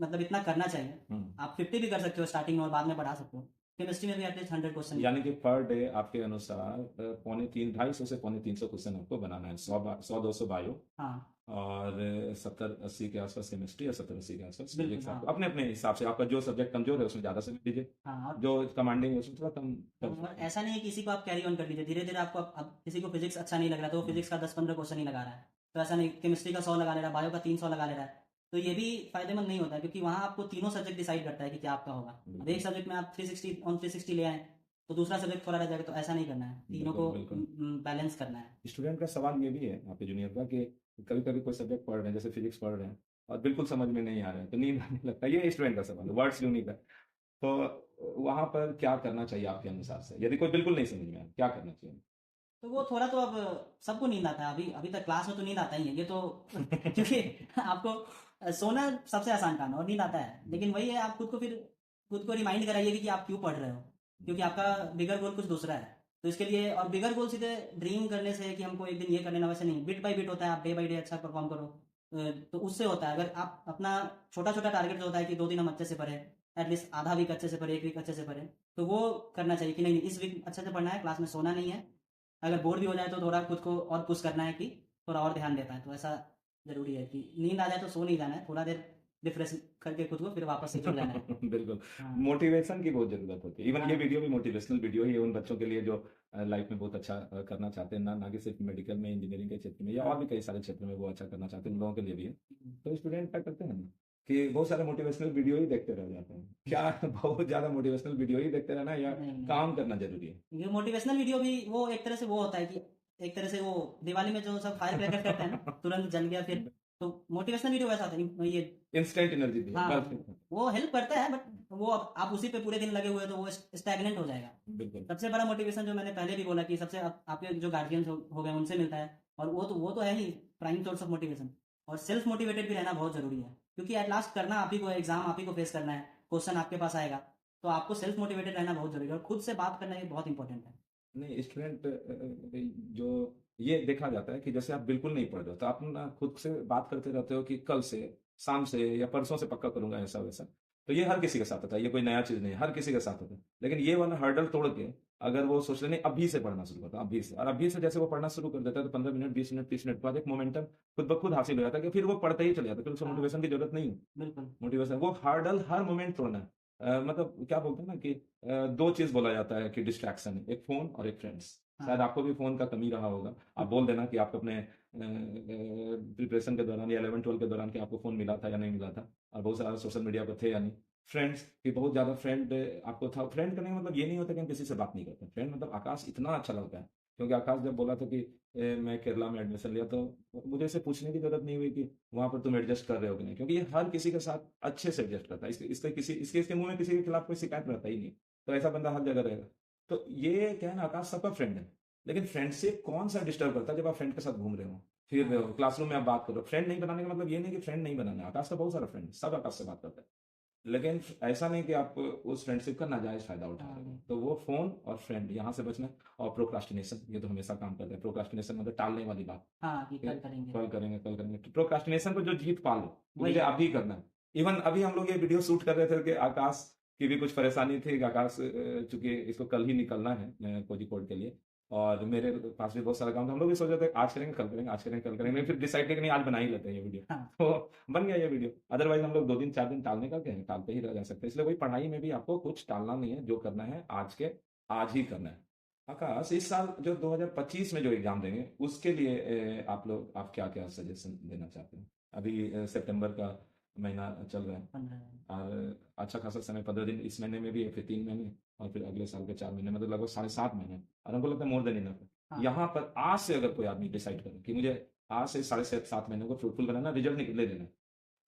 मतलब इतना करना चाहिए। आप 50 भी कर सकते हो स्टार्टिंग में और बाद में बढ़ा सकते हो। केमिस्ट्री में भी एटलीस्ट 100 क्वेश्चन। यानी कि पर डे आपके अनुसार 250 से 350 क्वेश्चन आपको बनाना है, 100-200 बायो हाँ और 70-80 के आसपास केमिस्ट्री या 70-80 के आसपास बिल्कुल। फिजिक्स। हाँ आपको अपने अपने हिसाब से, आपका जो सब्जेक्ट कमजोर है उसमें ज्यादा समय दीजिए, हाँ। जो कमांडिंग है उसमें थोड़ा कम कर और सकते हैं। ऐसा नहीं है किसी को आप कैरी ऑन कर लीजिए, धीरे धीरे आपको अब किसी को फिजिक्स अच्छा नहीं लग रहा तो वो फिजिक्स का 10-15 क्वेश्चन ही लगा रहा है, तो ऐसा नहीं, केमिस्ट्री का 100 लगा ले रहा है, बायो का 300 लगा ले रहा है, तो ये भी फायदेमंद नहीं होता है, क्योंकि वहाँ आपको तीनों सब्जेक्ट डिसाइड करता है कि क्या आपका होगा। अब एक सब्जेक्ट में आप 360 ले आए तो दूसरा सब्जेक्ट थोड़ा रह जाएगा, तो ऐसा नहीं करना है, तीनों बिल्कुल को बिल्कुल। बैलेंस करना है। स्टूडेंट का सवाल ये भी है आपके जूनियर का कि कभी कभी कोई सब्जेक्ट पढ़ रहे हैं, जैसे फिजिक्स पढ़ रहे हैं और बिल्कुल समझ में नहीं आ रहा है तो नींद आने लगता है, ये स्टूडेंट का सवाल है, वर्ड्स यूनिक है, तो वहां पर क्या करना चाहिए आपके अनुसार से, यदि कोई बिल्कुल नहीं समझ में आया क्या करना चाहिए? तो वो थोड़ा तो अब सबको नींद आता है, अभी अभी तक क्लास में तो नींद आता ही है ये तो क्योंकि आपको सोना सबसे आसान काम है और नींद आता है, लेकिन वही है, आप खुद को रिमाइंड कराइए कि आप क्यों पढ़ रहे हो, क्योंकि आपका बिगर गोल कुछ दूसरा है। तो इसके लिए, और बिगर गोल सीधे ड्रीम करने से है कि हमको एक दिन ये कर लेना, वैसे नहीं, बिट बाय बिट होता है, आप डे बाय डे अच्छा परफॉर्म करो। तो उससे होता है, अगर आप अपना छोटा छोटा टारगेट जो होता है कि 2 दिन हम अच्छे से पढ़े, एटलीस्ट आधा वीक अच्छे से पढ़े, 1 वीक अच्छे से पढ़े, तो वो करना चाहिए कि नहीं इस वीक अच्छे से पढ़ना है, क्लास में सोना नहीं है। अगर बोर भी हो जाए तो थोड़ा खुद को और पुश करना है कि थोड़ा और ध्यान देता है, तो ऐसा जरूरी है कि नींद आ जाए तो सो नहीं जाना है, थोड़ा देर रिफ्रेश करके खुद को फिर वापस से जुड़ जाना है। बिल्कुल। हाँ मोटिवेशन की बहुत जरूरत होती है, इवन ये हाँ। वीडियो भी मोटिवेशनल वीडियो ही है उन बच्चों के लिए जो लाइफ में बहुत अच्छा करना चाहते हैं, ना ना कि सिर्फ मेडिकल में, इंजीनियरिंग के क्षेत्र में या और भी कई सारे क्षेत्र में वो अच्छा करना चाहते हैं, उन लोगों के लिए भी है। तो स्टूडेंट क्या करते हैं ना कि बहुत सारे मोटिवेशनल वीडियो ही देखते रह जाते हैं, क्या बहुत ज्यादा मोटिवेशनल वीडियो ही देखते रहना या नहीं नहीं, काम करना जरूरी है? ये मोटिवेशनल वीडियो भी वो एक तरह से वो होता है कि एक तरह से वो दिवाली में जो सब फायर क्रैकर करते हैं ना, तुरंत जल गया फिर, तो मोटिवेशनल वीडियो वैसा होता है ये। इंस्टेंट एनर्जी दिया हाँ बस। वो हेल्प करता है, बट वो आप उसी पे पूरे दिन लगे हुए तो वो स्टैग्नेंट हो जाएगा। बिल्कुल सबसे बड़ा मोटिवेशन जो मैंने पहले भी बोला कि सबसे आपके जो गार्जियंस हो गए उनसे मिलता है, और वो तो है ही प्राइम सोर्स ऑफ मोटिवेशन। और सेल्फ मोटिवेटेड भी रहना बहुत जरूरी है, क्योंकि एट लास्ट करना आप ही को, एग्जाम आप ही को फेस करना है, क्वेश्चन आपके पास आएगा, तो आपको सेल्फ मोटिवेटेड रहना बहुत जरूरी है, और खुद से बात करना ये बहुत इंपॉर्टेंट है। नहीं, स्टूडेंट जो ये देखा जाता है कि जैसे आप बिल्कुल नहीं पढ़ रहे हो तो आप ना खुद से बात करते रहते हो कि कल से, शाम से या परसों से पक्का करूंगा ऐसा वैसा, तो ये हर किसी के साथ होता है, ये कोई नया चीज नहीं है, हर किसी के साथ होता है। लेकिन ये वाला हर्डल तोड़ के अगर वो सोच ले नहीं अभी से पढ़ना शुरू करता, अभी से, और अभी से जैसे वो पढ़ना शुरू कर देता है तो 15 मिनट, 20 मिनट, 30 मिनट बाद एक मोमेंटम खुद ब खुद हासिल हो जाता है कि फिर वो पढ़ता ही चले जाता है, फिर उसको हाँ मोटिवेशन की जरूरत नहीं है। बिल्कुल। मोटिवेशन वो हर्डल हर मोमेंट तोड़ना है। मतलब क्या बोलते हैं ना कि दो चीज बोला जाता है कि डिस्ट्रैक्शन है, एक फोन और एक फ्रेंड्स। शायद हाँ आपको भी फोन का कमी रहा होगा। आप बोल देना कि आपको अपने प्रिपरेशन के दौरान या 11 12 के दौरान कि आपको फोन मिला था या नहीं मिला था, और बहुत सारा सोशल मीडिया पर थे या नहीं। फ्रेंड्स कि बहुत ज्यादा फ्रेंड आपको था। फ्रेंड करने का मतलब ये नहीं होता कि हम किसी से बात नहीं करते। फ्रेंड मतलब आकाश इतना अच्छा लगता है, क्योंकि आकाश जब बोला था कि मैं केरला में एडमिशन लिया, तो मुझे इसे पूछने की जरूरत नहीं हुई कि वहां पर तुम एडजस्ट कर रहे हो कि नहीं, क्योंकि ये हर किसी के साथ अच्छे से एडजस्ट करता है। इसके मुंह में किसी के खिलाफ कोई शिकायत रहता ही नहीं। तो ऐसा बंदा हर जगह रहेगा। तो ये क्या है ना, आकाश सबका फ्रेंड है। लेकिन फ्रेंड से कौन सा डिस्टर्ब करता है जब आप फ्रेंड के साथ घूम रहे हो, फिर रहे हाँ हो, क्लासरूम में आप बात करो। फ्रेंड नहीं बनाने का मतलब ये नहीं कि फ्रेंड नहीं बनाना है। आकाश का बहुत सारा फ्रेंड है, सब आकाश से बात करता है। लेकिन ऐसा नहीं कि आप उस फ्रेंडशिप का नाजायज फायदा उठा हाँ रहे हो। नहीं। तो वो फोन और फ्रेंड यहाँ से बचना। और प्रोक्रास्टिनेशन, ये तो हमेशा काम करता है। प्रोक्रास्टिनेशन मतलब टालने वाली बात। हाँ कि कि कल करेंगे। कल करेंगे, कल करेंगे। तो प्रोक्रास्टिनेशन को जो जीत पा लो कि वही मुझे है। अभी करना है। इवन अभी हम लोग ये वीडियो शूट कर रहे थे कि आकाश की भी कुछ परेशानी थी कि आकाश चूंकि इसको कल ही निकलना है कोझिकोड के लिए, और मेरे पास भी बहुत सारा काम था। हम लोग भी सोच रहे थे आज करेंगे, कल करेंगे, आज करेंगे, कल करेंगे, फिर डिसाइड किया कि नहीं, आज बना ही लेते हैं ये वीडियो। हाँ तो बन गया ये वीडियो। अदरवाइज हम लोग 2 दिन 4 दिन टालने का क्या है, टालते ही रह जा सकते हैं। इसलिए वही पढ़ाई में भी आपको कुछ टालना नहीं है। जो करना है आज के आज ही करना है। आकाश, इस साल जो 2025 में जो एग्जाम देंगे उसके लिए आप क्या क्या सजेशन देना चाहते हैं? अभी सितंबर का महीना चल रहा है, 15 दिन। और अच्छा खासा समय, 15 दिन इस महीने में भी है, फिर 3 महीने, और फिर अगले साल के 4 महीने, मतलब लगभग 7.5 महीने। और हमको लगता है मोर देन इनफ है। हाँ यहाँ पर आज से अगर कोई आदमी डिसाइड करे कि मुझे आज से 6.5 7 महीने को फ्रूटफुल बनाना, रिजल्ट निकले देना है,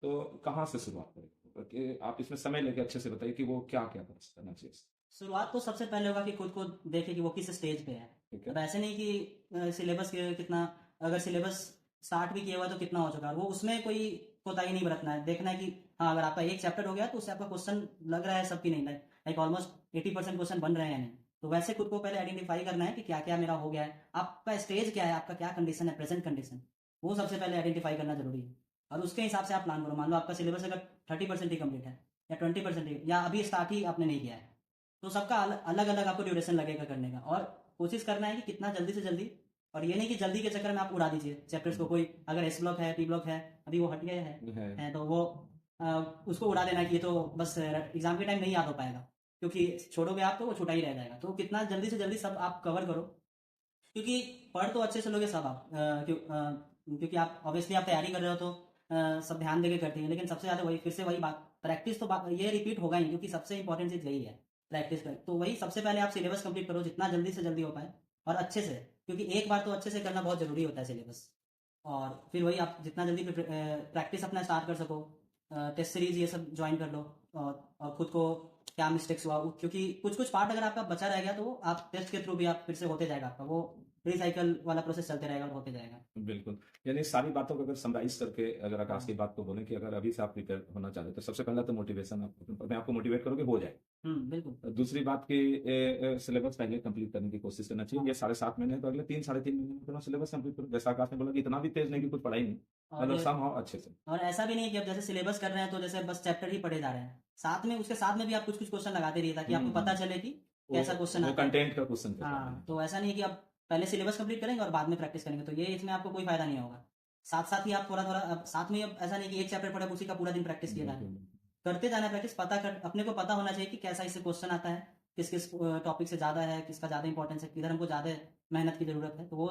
तो कहाँ से शुरुआत करें? कि आप इसमें समय लेके अच्छे से बताइए कि वो क्या क्या करना चाहिए। शुरुआत तो सबसे पहले होगा कि खुद को देखे कि वो किस स्टेज पे है। ठीक अब है। ऐसे नहीं कि सिलेबस के कितना, अगर सिलेबस स्टार्ट भी किया हुआ तो कितना हो चुका है, वो उसमें कोई कोताही नहीं बरतना है। देखना है कि हाँ, अगर आपका एक चैप्टर हो गया तो उससे आपका क्वेश्चन लग रहा है सबकी नहीं, लाइक ऑलमोस्ट 80% क्वेश्चन बन रहे हैं या नहीं। तो वैसे खुद को पहले आइडेंटिफाई करना है कि क्या क्या मेरा हो गया है, आपका स्टेज क्या है, आपका क्या कंडीशन है, प्रेजेंट कंडीशन। वो सबसे पहले आइडेंटिफाई करना जरूरी है। और उसके हिसाब से आप प्लान करो। मान लो आपका सिलेबस अगर 30% ही कंप्लीट है, या 20% या अभी स्टार्ट ही आपने नहीं किया है, तो सबका अलग अलग आपको ड्यूरेशन लगेगा करने का। और कोशिश करना है कि कितना जल्दी से जल्दी, और ये नहीं कि जल्दी के चक्कर में आप उड़ा दीजिए चैप्टर्स को। कोई अगर एस ब्लॉक है, पी ब्लॉक है, अभी वो हट गया है। है तो वो उसको उड़ा देना कि ये तो बस एग्जाम के टाइम नहीं याद हो पाएगा, क्योंकि छोड़ोगे आप तो वो छूटा ही रह जाएगा। तो कितना जल्दी से जल्दी सब आप कवर करो, क्योंकि पढ़ तो अच्छे से लोगे सब आप, क्योंकि आप ऑब्वियसली आप तैयारी कर रहे हो तो सब ध्यान देके करते हैं। लेकिन सबसे ज़्यादा वही, फिर से वही बात, प्रैक्टिस तो ये रिपीट होगा ही, क्योंकि सबसे इंपॉर्टेंट चीज़ यही है, प्रैक्टिस कर। तो वही सबसे पहले आप सिलेबस कंप्लीट करो जितना जल्दी से जल्दी हो पाए, और अच्छे से, क्योंकि एक बार तो अच्छे से करना बहुत ज़रूरी होता है सिलेबस। और फिर वही आप जितना जल्दी प्रैक्टिस अपना स्टार्ट कर सको, टेस्ट सीरीज ये सब ज्वाइन कर लो। और खुद को क्या मिस्टेक्स हुआ क्योंकि कुछ कुछ पार्ट अगर आपका बचा रह गया तो आप टेस्ट के थ्रू भी आप फिर से होते जाएगा, आपका वो रिसाइकल वाला प्रोसेस चलते रहेगा और होते जाएगा। बिल्कुल। यानी सारी बातों को अगर समराइज करके अगर आकाश की हाँ। बात को बोलें कि अगर अभी से आप प्रिपेयर होना चाहते हैं, तो सबसे पहला तो मोटिवेशन, आप अपने आप को मोटिवेट करोगे हो जाए। बिल्कुल। दूसरी बात कि सिलेबस पहले कंप्लीट करने की कोशिश करना चाहिए। हाँ। ये 7.5 महीने है, तो अगले 3 3.5 महीने में अपना सिलेबस कंप्लीट करो। जैसा आकाश ने बोला कि इतना भी तेज नहीं कि कुछ पढ़ाई नहीं, और मतलब सम हाउ अच्छे से। और ऐसा भी नहीं कि अब जैसे सिलेबस कर रहे हैं तो जैसे बस चैप्टर ही पढ़े जा रहे हैं, साथ में उसके साथ में भी आप कुछ कुछ क्वेश्चन लगाते रहिए, ताकि आपको पता हम्म। चले कि वो कैसा क्वेश्चन वो आता है। कंटेंट का क्वेश्चन पेपर हाँ, है। तो ऐसा नहीं है कि आप पहले सिलेबस कंप्लीट करेंगे और बाद में प्रैक्टिस करेंगे, तो ये इसमें आपको कोई फायदा नहीं होगा। साथ साथ ही आप थोड़ा थोड़ा, अब साथ में अब ऐसा नहीं कि एक चैप्टर पढ़ा उसी का पूरा दिन प्रैक्टिस किया जाए, बिल्कुल। करते जाना प्रैक्टिस। पता कर, अपने को पता होना चाहिए कि कैसा इससे क्वेश्चन आता है, किस किस टॉपिक से ज़्यादा है, किसका ज़्यादा इंपॉर्टेंस है, किधर हमको ज़्यादा मेहनत की ज़रूरत है, तो वो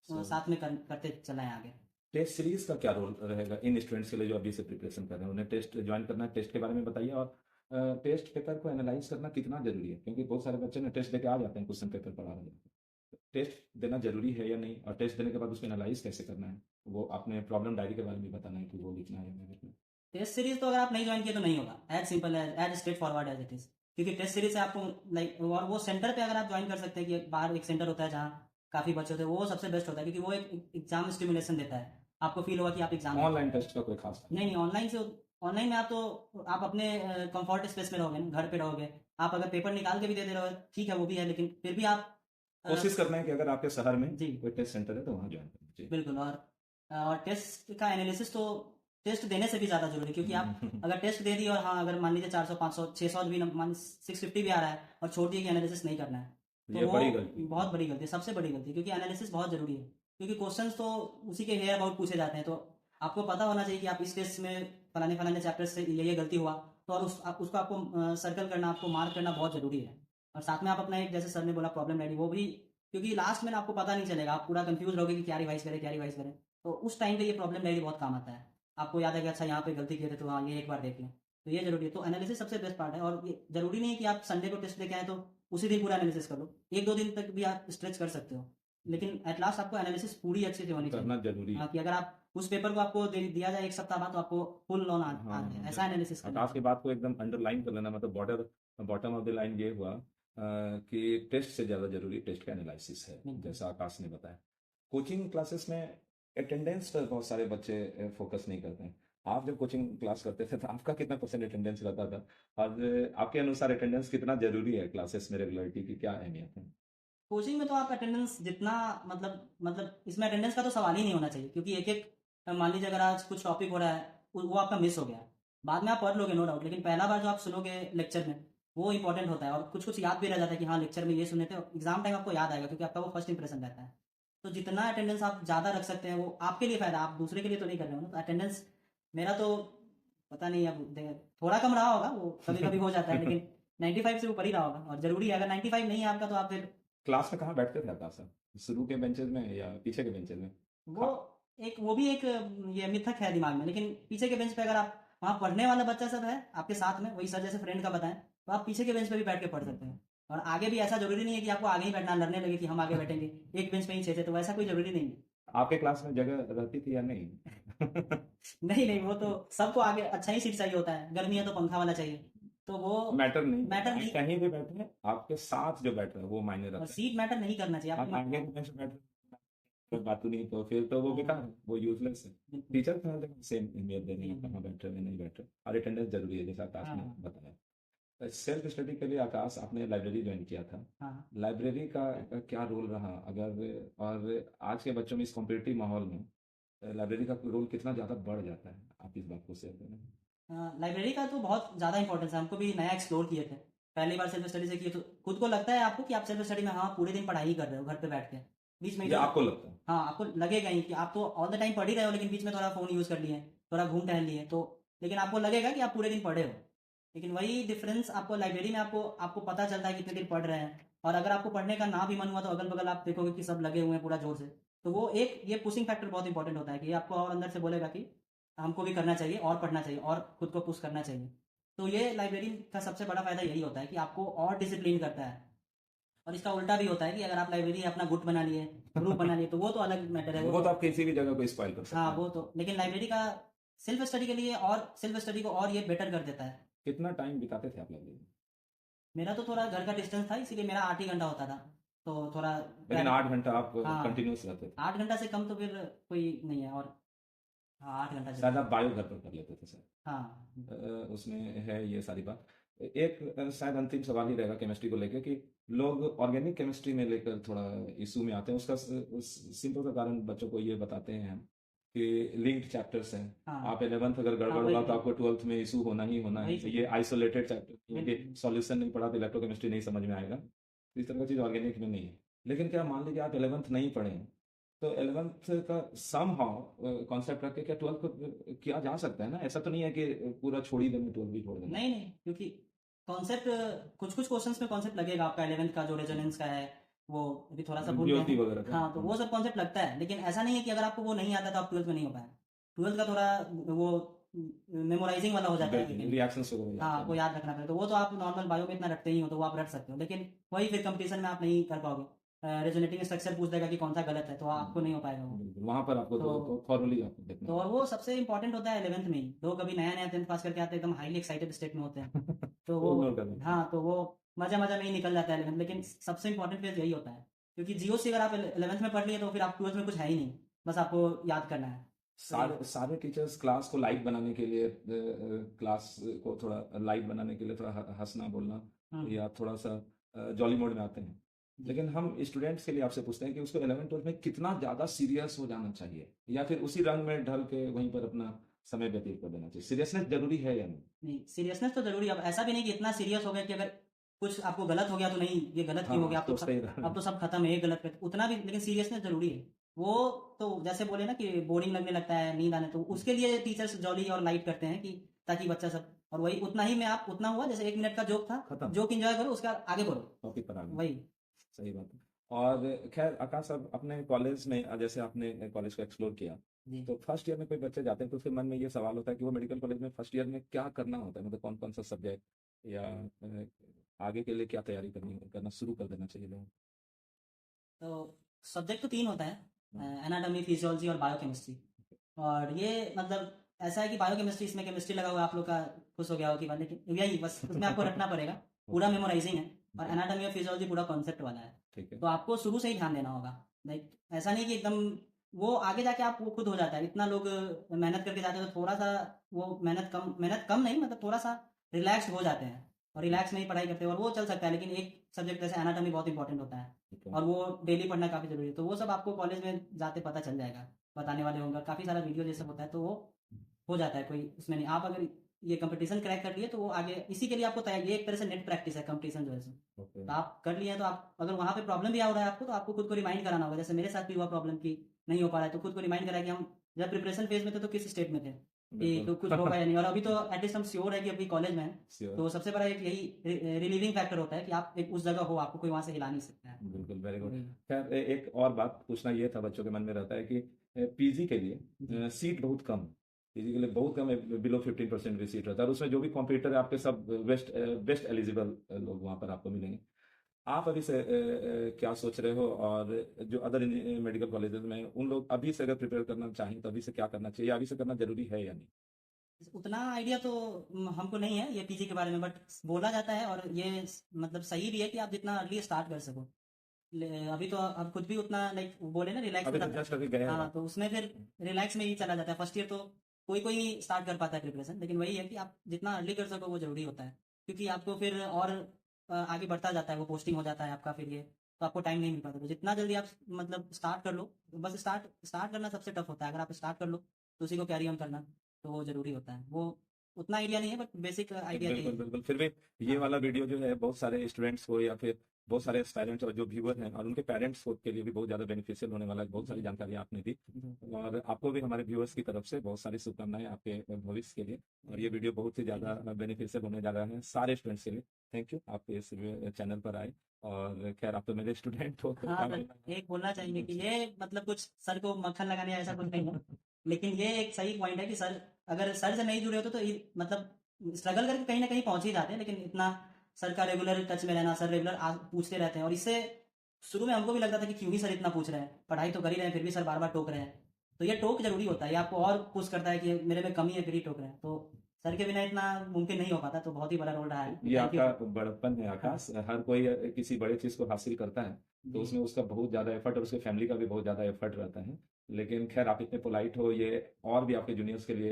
So, साथ में करते चलाएं आगे। टेस्ट सीरीज का क्या रोल रहेगा इन स्टूडेंट्स के लिए जो अभी से प्रिपरेशन कर रहे हैं? उन्हें टेस्ट ज्वाइन करना है, टेस्ट के बारे में बताइए। और टेस्ट पेपर को एनालाइज करना कितना जरूरी है, क्योंकि बहुत सारे बच्चे ना टेस्ट देके आ जाते हैं क्वेश्चन पेपर पढ़ा रहे हैं। टेस्ट देना जरूरी है या नहीं, और टेस्ट देने के बाद उसको एनालाइज कैसे करना है, वो अपने प्रॉब्लम डायरी के बारे में बताना है कि वो लिखना है या नहीं लिखना है। टेस्ट सीरीज तो अगर आप नहीं ज्वाइन किए तो नहीं होगा, as simple as straight forward as it is. क्योंकि टेस्ट सीरीज से आपको लाइक, और वो सेंटर पे अगर आप ज्वाइन कर सकते हैं कि बाहर एक सेंटर होता है जहाँ काफी बच्चे होते हैं, वो सबसे बेस्ट होता है, क्योंकि वो एक एग्जाम स्टिमुलेशन देता है, आपको फील होगा कि आप एग्जाम दे रहे ऑनलाइन हैं। टेस्ट का कोई खास फायदा नहीं नहीं, ऑनलाइन से, ऑनलाइन में आप तो आप अपने कंफर्ट स्पेस में रहोगे ना, घर पे रहोगे। आप अगर पेपर निकाल के भी दे दे रहे हो ठीक है, वो भी है, लेकिन फिर भी आप नहीं? कोशिश करना है कि अगर आपके शहर में जी कोई टेस्ट सेंटर है तो वहाँ ज्वाइन करना चाहिए। बिल्कुल। और टेस्ट का एनालिसिस तो टेस्ट देने से भी ज़्यादा जरूरी है, क्योंकि आप अगर टेस्ट दे दी और हाँ, अगर मान लीजिए 400 500 600 भी मान 650 भी आ रहा है और छोड़ दिए कि एनालिसिस नहीं करना है, तो ये वो बड़ी गलती है। बहुत बड़ी गलती है, सबसे बड़ी गलती है। क्योंकि एनालिसिस बहुत जरूरी है, क्योंकि क्वेश्चंस तो उसी के हेयर अबाउट पूछे जाते हैं। तो आपको पता होना चाहिए कि आप इस टेस्ट में फलाने फलाने चैप्टर से ये गलती हुआ, तो और उसको आपको सर्कल करना, आपको मार्क करना बहुत ज़रूरी है। और साथ में आप अपना एक, जैसे सर ने बोला, प्रॉब्लम डायरी, वो भी, क्योंकि लास्ट में ना आपको पता नहीं चलेगा, आप पूरा कंफ्यूज रहोगे कि क्या रिवाइज करें, क्या रिवाइज करें। तो उस टाइम पे ये प्रॉब्लम डायरी बहुत काम आता है। आपको याद है कि अच्छा यहाँ पे गलती किए थे, तो हाँ ये एक बार देख लें। तो ये जरूरी है। तो एनालिसिस सबसे बेस्ट पार्ट है। और ये जरूरी नहीं है कि आप संडे को टेस्ट लेके आए तो उसी दिन पूरा एनालिसिस कर लो। एक दो दिन तक भी आप स्ट्रेच कर सकते हो, लेकिन एट लास्ट आपको एनालिसिस पूरी अच्छे से होनी करना चाहिए। जरूरी हाँ, है। कि अगर आप उस पेपर को आपको दिया जाए एक सप्ताह बाद, तो आपको फुल ऑन आ हाँ आ जाए, ऐसा जैसे एनालिसिस करना आकाश की चाहिए। बात को एकदम अंडरलाइन कर लेना, मतलब border bottom of the line ये हुआ कि टेस्ट से ज़्यादा जरूरी टेस्ट का एनालिसिस है, बिल्कुल। जैसा आकाश ने बताया। कोचिंग क्लासेस में अटेंडेंस पर बहुत सारे बच्चे फोकस नहीं करते हैं। आप जब कोचिंग क्लास करते थे तो आपका कितना परसेंट अटेंडेंस रहता था, और आपके अनुसार अटेंडेंस कितना जरूरी है क्लासेस में, रेगुलरिटी की क्या अहमियत है? कोचिंग में तो आप अटेंडेंस जितना, मतलब इसमें अटेंडेंस का तो सवाल ही नहीं होना चाहिए, क्योंकि एक एक, मान लीजिए अगर आज कुछ टॉपिक हो रहा है, वो आपका मिस हो गया, बाद में आप पढ़ लोगे नो डाउट, लेकिन पहला बार जो आप सुनोगे लेक्चर में, वो इंपॉर्टेंट होता है। और कुछ कुछ याद भी रह जाता है कि हाँ लेक्चर में ये सुने थे, एग्जाम टाइम आपको याद आएगा, क्योंकि आपका वो फर्स्ट इंप्रेशन रहता है। तो जितना अटेंडेंस आप ज़्यादा रख सकते हैं, वो आपके लिए फायदा, आप दूसरे के लिए तो नहीं कर रहे हो ना। तो अटेंडेंस मेरा तो पता नहीं, अब थोड़ा कम रहा होगा, वो कभी कभी हो जाता है, लेकिन 95 से ऊपर ही रहा होगा। और जरूरी है, अगर 95 नहीं है आपका, तो आप फिर क्लास में कहाँ बैठते थे आकाश साहब, शुरू के बेंचेस में या पीछे के बेंचेस में? वो वो भी एक ये मिथक है दिमाग में। लेकिन पीछे के बेंच पे, अगर आप वहाँ पढ़ने वाला बच्चा सब है आपके साथ में, वही सर जैसे फ्रेंड का बताएं, तो आप पीछे के बेंच पे भी बैठ के पढ़ सकते हैं। और आगे भी ऐसा जरूरी नहीं है कि आपको आगे ही बैठना, लड़ने लगे कि हम आगे बैठेंगे, एक बेंच पे ही छे थे, तो वैसा कोई जरूरी नहीं है। आपके क्लास में जगह रहती थी या नहीं? नहीं नहीं, वो तो सबको आगे अच्छा ही सीट चाहिए होता है, गर्मी है तो पंखा वाला चाहिए, तो वो मैटर नहीं मैटर करता, आप नहीं। कहीं भी बैठे हैं, आपके साथ जो बैठ रहा है वो मायने और रखता है। सीट मैटर नहीं करना चाहिए आप आपको। आगे के बेंच पे बैठे हैं, कोई बात तो नहीं, तो फिर तो वो बेकार है, वो यूजलेस है। बिल्कुल। टीचर तो हर सेम अहमियत देनी है, कहाँ बैठ रहे हैं नहीं बैठ रहे, और अटेंडेंस जरूरी है, जैसा आकाश हाँ ने हाँ बताया। सेल्फ स्टडी के लिए आकाश आपने लाइब्रेरी ज्वाइन किया था, हाँ। लाइब्रेरी का क्या रोल रहा अगर, और आज के बच्चों में इस कॉम्पिटिटिव माहौल में लाइब्रेरी का रोल कितना ज़्यादा बढ़ जाता है, आप इस बात को शेयर करें। लाइब्रेरी का तो बहुत ज़्यादा इंपॉर्टेंस है, हमको भी नया एक्सप्लोर किए थे, पहली बार सेल्फ स्टडी से किए, तो खुद को लगता है आपको कि आप सेल्फ स्टडी में हाँ पूरे दिन पढ़ाई ही कर रहे हो घर पे बैठ के, बीच में या इधर, आपको लगता है? हाँ आपको लगेगा ही कि आप तो ऑल द टाइम पढ़ ही रहे हो, लेकिन बीच में थोड़ा फ़ोन यूज़ कर लिए, थोड़ा घूम टहल लिए, तो लेकिन आपको लगेगा कि आप पूरे दिन पढ़े हो। लेकिन वही डिफरेंस आपको लाइब्रेरी में, आपको आपको पता चलता है कि कितने दिन पढ़ रहे हैं। और अगर आपको पढ़ने का ना भी मन हुआ, तो अगल बगल आप देखोगे कि सब लगे हुए हैं पूरा जोर से। तो वो एक ये पुशिंग फैक्टर बहुत इंपॉर्टेंट होता है, कि ये आपको और अंदर से बोलेगा कि हमको भी करना चाहिए और पढ़ना चाहिए और खुद को पुश करना चाहिए। तो ये लाइब्रेरी का सबसे बड़ा फायदा यही होता है कि आपको और डिसिप्लिन करता है। और इसका उल्टा भी होता है कि अगर आप लाइब्रेरी अपना गुट बना लिए, ग्रुप बना लिए, तो वो तो अलग मैटर है, वो वो तो तो आप किसी भी जगह को स्पॉइल कर सकते हाँ हैं। वो तो, लेकिन लाइब्रेरी का सेल्फ स्टडी के लिए, और सेल्फ स्टडी को और ये बेटर कर देता है। कितना टाइम बिताते थे आप लाइब्रेरी में? मेरा तो थोड़ा घर का डिस्टेंस था, इसीलिए मेरा 8 ही घंटा होता था, तो थोड़ा लेकिन 8 घंटा आप हाँ, कंटिन्यूस रहते थे? 8 घंटा से कम तो फिर कोई नहीं है। और हाँ 8 घंटा शायद जरूर। आप बायो घर पर कर लेते थे सर। हाँ उसमें है ये सारी बात। एक शायद अंतिम सवाल ही रहेगा केमिस्ट्री को लेकर, कि लोग ऑर्गेनिक केमिस्ट्री में लेकर थोड़ा इशू में आते हैं। उसका सिंपल सा कारण बच्चों को ये बताते हैं हम, कि लिंक्ड चैप्टर्स हैं। हाँ आप 11th अगर हाँ, गड़बड़ वही हुआ तो आपको 12th में इशू होना ही होना वही है। चीज़ ये है। आइसोलेटेड चैप्टर, ये बिल्कुल। सॉल्यूशन नहीं पढ़ा तो इलेक्ट्रोकेमिस्ट्री नहीं समझ में आएगा, तो इस तरह की चीज़ ऑर्गेनिक में नहीं है। लेकिन क्या मान लीजिए आप 11th नहीं पढ़े हैं, तो 11th का सम हाउ कॉन्सेप्ट रख के क्या 12th को किया जा सकता है ना? ऐसा तो नहीं है कि पूरा छोड़ ही देना, 12th भी छोड़ देना। नहीं नहीं, क्योंकि कॉन्सेप्ट, कुछ कुछ क्वेश्चंस में कॉन्सेप्ट लगेगा आपका 11th का, जो रेजोनेंस का है, वो अभी थोड़ा सा भूल गए ज्योति हैं। वगैरह का। हाँ, तो वो सब कॉन्सेप्ट लगता है, लेकिन ऐसा नहीं है कि अगर आपको वो नहीं आता तो आप 12th में नहीं हो पाए। 12th का थोड़ा वो मेमोराइजिंग वाला हो जाता है, बिल्कुल लेकिन रिएक्शंस वगैरह हो हाँ जाते आपको हैं। याद रखना पड़ेगा। तो वो तो आप नॉर्मल बायो में इतना रखते ही हो, तो वो आप रख सकते हो, लेकिन वही फिर कंपटीशन में आप नहीं कर पाओगे। रेजोनेटिंग स्ट्रक्चर पूछ देगा कि कौन सा गलत है, तो आपको नहीं हो पाएगा वो। बिल्कुल वहां पर आपको तो तो थॉरली आपको देखना और वो सबसे इंपॉर्टेंट होता है 11th में ही। लोग अभी नया नया 10th पास करके आते हैं, एकदम हाईली एक्साइटेड स्टेट में होते हैं, होगा। तो वो वो इग्नोर करना चाहिए। हाँ, तो वो मजा मजा में ही निकल जाता है 11th। लेकिन सबसे इंपॉर्टेंट फेज यही होता है, क्योंकि जियो से अगर आप 11th में पढ़ लिए, तो फिर आप 12th में कुछ है ही नहीं, बस आपको याद करना है। तो ये, सारे टीचर्स क्लास को लाइट बनाने के लिए, क्लास को थोड़ा लाइट बनाने के लिए थोड़ा हंसना बोलना हम्म, या थोड़ा सा जॉली मोड में आते हैं। जी। लेकिन हम स्टूडेंट्स के लिए आपसे पूछते हैं कि उसको 11th 12th में कितना ज़्यादा सीरियस हो जाना चाहिए, या फिर उसी रंग में ढल के वहीं पर अपना समय व्यतीत कर देना चाहिए? सीरियसनेस जरूरी है या नहीं? नहीं, सीरियसनेस तो जरूरी है। अब ऐसा भी नहीं कि इतना सीरियस हो गया कि अगर कुछ आपको गलत हो गया तो नहीं, ये गलत क्यों हो गया, हाँ, सोचते ही रह। अब तो सब खत्म है, ये गलत कर, उतना भी, लेकिन सीरियसनेस जरूरी है। वो तो जैसे बोले ना कि बोरिंग लगने लगता है, नींद आने, तो उसके लिए टीचर्स जॉली और लाइट करते हैं, कि ताकि बच्चा सब और वही उतना ही में आप उतना हुआ जैसे 1 मिनट का जोक था, खत्म, जोक एंजॉय करो, उसका आगे बढ़ो, टॉपिक पर आ गए। वही। सही बात है। और खैर आकाश, अब अपने कॉलेज में जैसे आपने कॉलेज को एक्सप्लोर किया, जी। तो फर्स्ट ईयर में कोई बच्चे जाते हैं तो उसके मन में ये सवाल होता है कि वो मेडिकल कॉलेज में फर्स्ट ईयर में क्या करना होता है, मतलब कौन कौन सा सब्जेक्ट या आगे के लिए क्या तैयारी करना शुरू कर देना चाहिए लोगों तो सब्जेक्ट तो 3 होता है, को? एनाटॉमी, फिजियोलॉजी और बायोकेमिस्ट्री। और ये मतलब ऐसा है कि बायोकेमिस्ट्री, इसमें केमिस्ट्री लगा हुआ है, आप लोग का खुश हो गया हो कि भाई, लेकिन यही बस उसमें आपको रटना पड़ेगा, पूरा मेमोराइजिंग है। और एनाटॉमी और फिजियोलॉजी पूरा कॉन्सेप्ट वाला है, ठीक है। तो आपको शुरू से ही ध्यान देना होगा। लाइक ऐसा नहीं कि एकदम वो आगे जाके आप वो खुद हो जाता है। इतना लोग मेहनत करके जाते हैं तो थोड़ा सा वो मेहनत कम नहीं, मतलब थोड़ा सा रिलैक्स हो जाते हैं और रिलैक्स में ही पढ़ाई करते हैं, और वो चल सकता है। लेकिन एक सब्जेक्ट जैसे एनाटॉमी बहुत इंपॉर्टेंट होता है, ठीक है। और वो डेली पढ़ना काफ़ी ज़रूरी है, तो वो सब आपको कॉलेज में जाते पता चल जाएगा, बताने वाले होंगे, काफ़ी सारा वीडियो जैसा होता है, तो वो हो जाता है, कोई उसमें नहीं। आप अगर ये कंपटीशन क्रैक कर लिए तो वो आगे इसी के लिए आपको तैयार, ये एक तरह से नेट प्रैक्टिस है कंपटीशन जो है सो। ओके। तो आप कर लिए हैं, तो आप अगर वहाँ पे प्रॉब्लम भी आ रहा है आपको, तो आपको खुद को रिमाइंड कराना होगा। जैसे मेरे साथ भी हुआ प्रॉब्लम की नहीं हो पा रहा है, तो खुद को रिमाइंड करा कि हम जब प्रिपरेशन फेज में थे तो किस स्टेट में थे, कि बिल्कुल। कुछ होगा या नहीं। और अभी तो एटलीस्ट हम श्योर है कि अभी कॉलेज में हैं, श्योर। तो सबसे बड़ा एक यही रिलीविंग फैक्टर होता है कि आप एक उस जगह हो, आपको कोई वहाँ से हिला नहीं सकता है। बिल्कुल, वेरी गुड। वही। खैर एक और बात पूछना ये था, बच्चों के मन में रहता है कि पीजी के जी। लिए सीट बहुत कम, पीजी के लिए बहुत कम है, बिलो 15% भी सीट रहता है, और उसमें जो भी कॉम्पिटिटर है आपके सब बेस्ट एलिजिबल लोग वहाँ पर आपको मिलेंगे। आप अभी से क्या सोच रहे हो, और जो अदर मेडिकल कॉलेजेस में उन लोग अभी से अगर प्रिपेयर करना चाहें तो अभी से क्या करना चाहिए, अभी से करना जरूरी है या नहीं? उतना आइडिया तो हमको नहीं है ये पीजी के बारे में, बट बोला जाता है, और ये मतलब सही भी है कि आप जितना अर्ली स्टार्ट कर सको। अभी तो अब खुद भी उतना लाइक बोले ना रिलैक्स अभी में तो जाता जस्ट है। अभी गए हैं हाँ, आप। तो उसमें फिर रिलैक्स में ही चला जाता है फर्स्ट ईयर, तो कोई कोई स्टार्ट कर पाता है प्रिपरेशन। लेकिन वही है कि आप जितना अर्ली कर सको वो जरूरी होता है, क्योंकि आपको फिर और आगे बढ़ता जाता है, वो पोस्टिंग हो जाता है आपका फिर ये, तो आपको टाइम नहीं मिल पाता। तो जितना जल्दी आप मतलब स्टार्ट कर लो, बस स्टार्ट करना सबसे टफ होता है। अगर आप स्टार्ट कर लो तो उसी को कैरी ऑन करना, तो वो जरूरी होता है। वो उतना आइडिया नहीं है, बट बेसिक आइडिया यही बिल्कुल है। बिल्कुल, फिर भी ये हाँ। वाला वीडियो जो है बहुत सारे स्टूडेंट्स को या फिर बहुत सारे एस्पायरेंट्स और जो व्यूअर हैं और उनके पेरेंट्स को के लिए भी बहुत ज़्यादा बेनिफिशियल होने वाला है। बहुत सारी जी। जानकारी आपने दी, जी। और आपको भी हमारे व्यूअर्स की तरफ से बहुत सारी शुभकामनाएं आपके भविष्य के लिए। और ये वीडियो बहुत ही थैंक ज़्यादा यू सर। बेनिफिशियल होने जा रहा है सारे स्टूडेंट्स के लिए। थैंक यू, आप इस चैनल पर आए। और खैर आप तो मेरे स्टूडेंट हो तो हाँ क्या सर, बोलना एक बोलना चाहेंगे कि है? ये मतलब कुछ सर को मक्खन लगाने या ऐसा कुछ नहीं है, लेकिन ये एक सही पॉइंट है कि सर अगर सर से नहीं जुड़े होते तो मतलब स्ट्रगल करके कहीं ना कहीं पहुंच ही जाते हैं। लेकिन इतना सर का रेगुलर टच में रहना, सर रेगुलर पूछते रहते हैं, और इससे शुरू में हमको भी लगता था कि क्यों ही सर इतना पूछ रहे हैं, पढ़ाई तो कर ही रहे हैं, फिर भी सर बार बार टोक रहे हैं। तो ये टोक जरूरी होता है, ये आपको और पुश करता है कि मेरे में कमी है फिर ही टोक रहे हैं। तो सर के बिना इतना मुमकिन नहीं हो पाता, तो बहुत ही बड़ा रोल रहा है। ये थैंक यू आपका सर। बड़प्पन है हाँ आकाश। हर कोई किसी बड़े चीज को हासिल करता है तो जी। उसमें उसका बहुत ज्यादा एफर्ट और उसके फैमिली का भी बहुत ज्यादा एफर्ट रहता है। लेकिन खैर आप इतने पोलाइट हो, ये और भी आपके जूनियर्स के लिए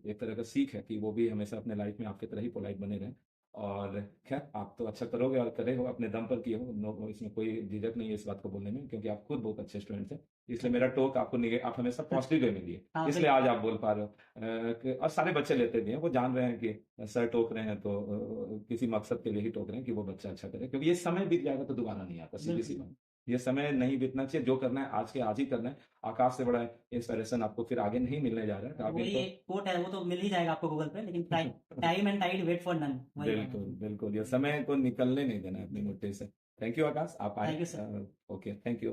एक तरह का सीख है कि वो भी हमेशा अपने लाइफ में आपकी तरह ही पोलाइट बने रहें। और खैर आप तो अच्छा करोगे और करे हो, अपने दम पर किए हो, नो, इसमें कोई झिझक नहीं है इस बात को बोलने में, क्योंकि आप खुद बहुत अच्छे स्टूडेंट्स हैं। इसलिए थैंक मेरा टोक आपको आप हमेशा पॉजिटिव वे में लिए, हाँ इसलिए बिल्कुल। आज आप बोल पा रहे हो। और सारे बच्चे लेते भी हैं, वो जान रहे हैं कि सर टोक रहे हैं तो किसी मकसद के लिए ही टोक रहे हैं कि वो बच्चा अच्छा करे, क्योंकि ये समय बीत जाएगा तो दोबारा नहीं आता, सीधी सी बिल्कुल। बात। ये समय नहीं बीतना चाहिए, जो करना है आज के आज ही करना है। आकाश से बड़ा इंस्पिरेशन आपको फिर आगे नहीं मिलने जा रहा है, तो आप वही इनको एक कोट है, वो तो मिल ही जाएगा आपको गूगल पे, लेकिन time and tide wait for none, वही वाला। बिल्कुल बिल्कुल, ये समय को निकलने नहीं देना है अपनी मुट्ठी से। थैंक यू आकाश, आप थैंक आए। You sir. Okay, thank you.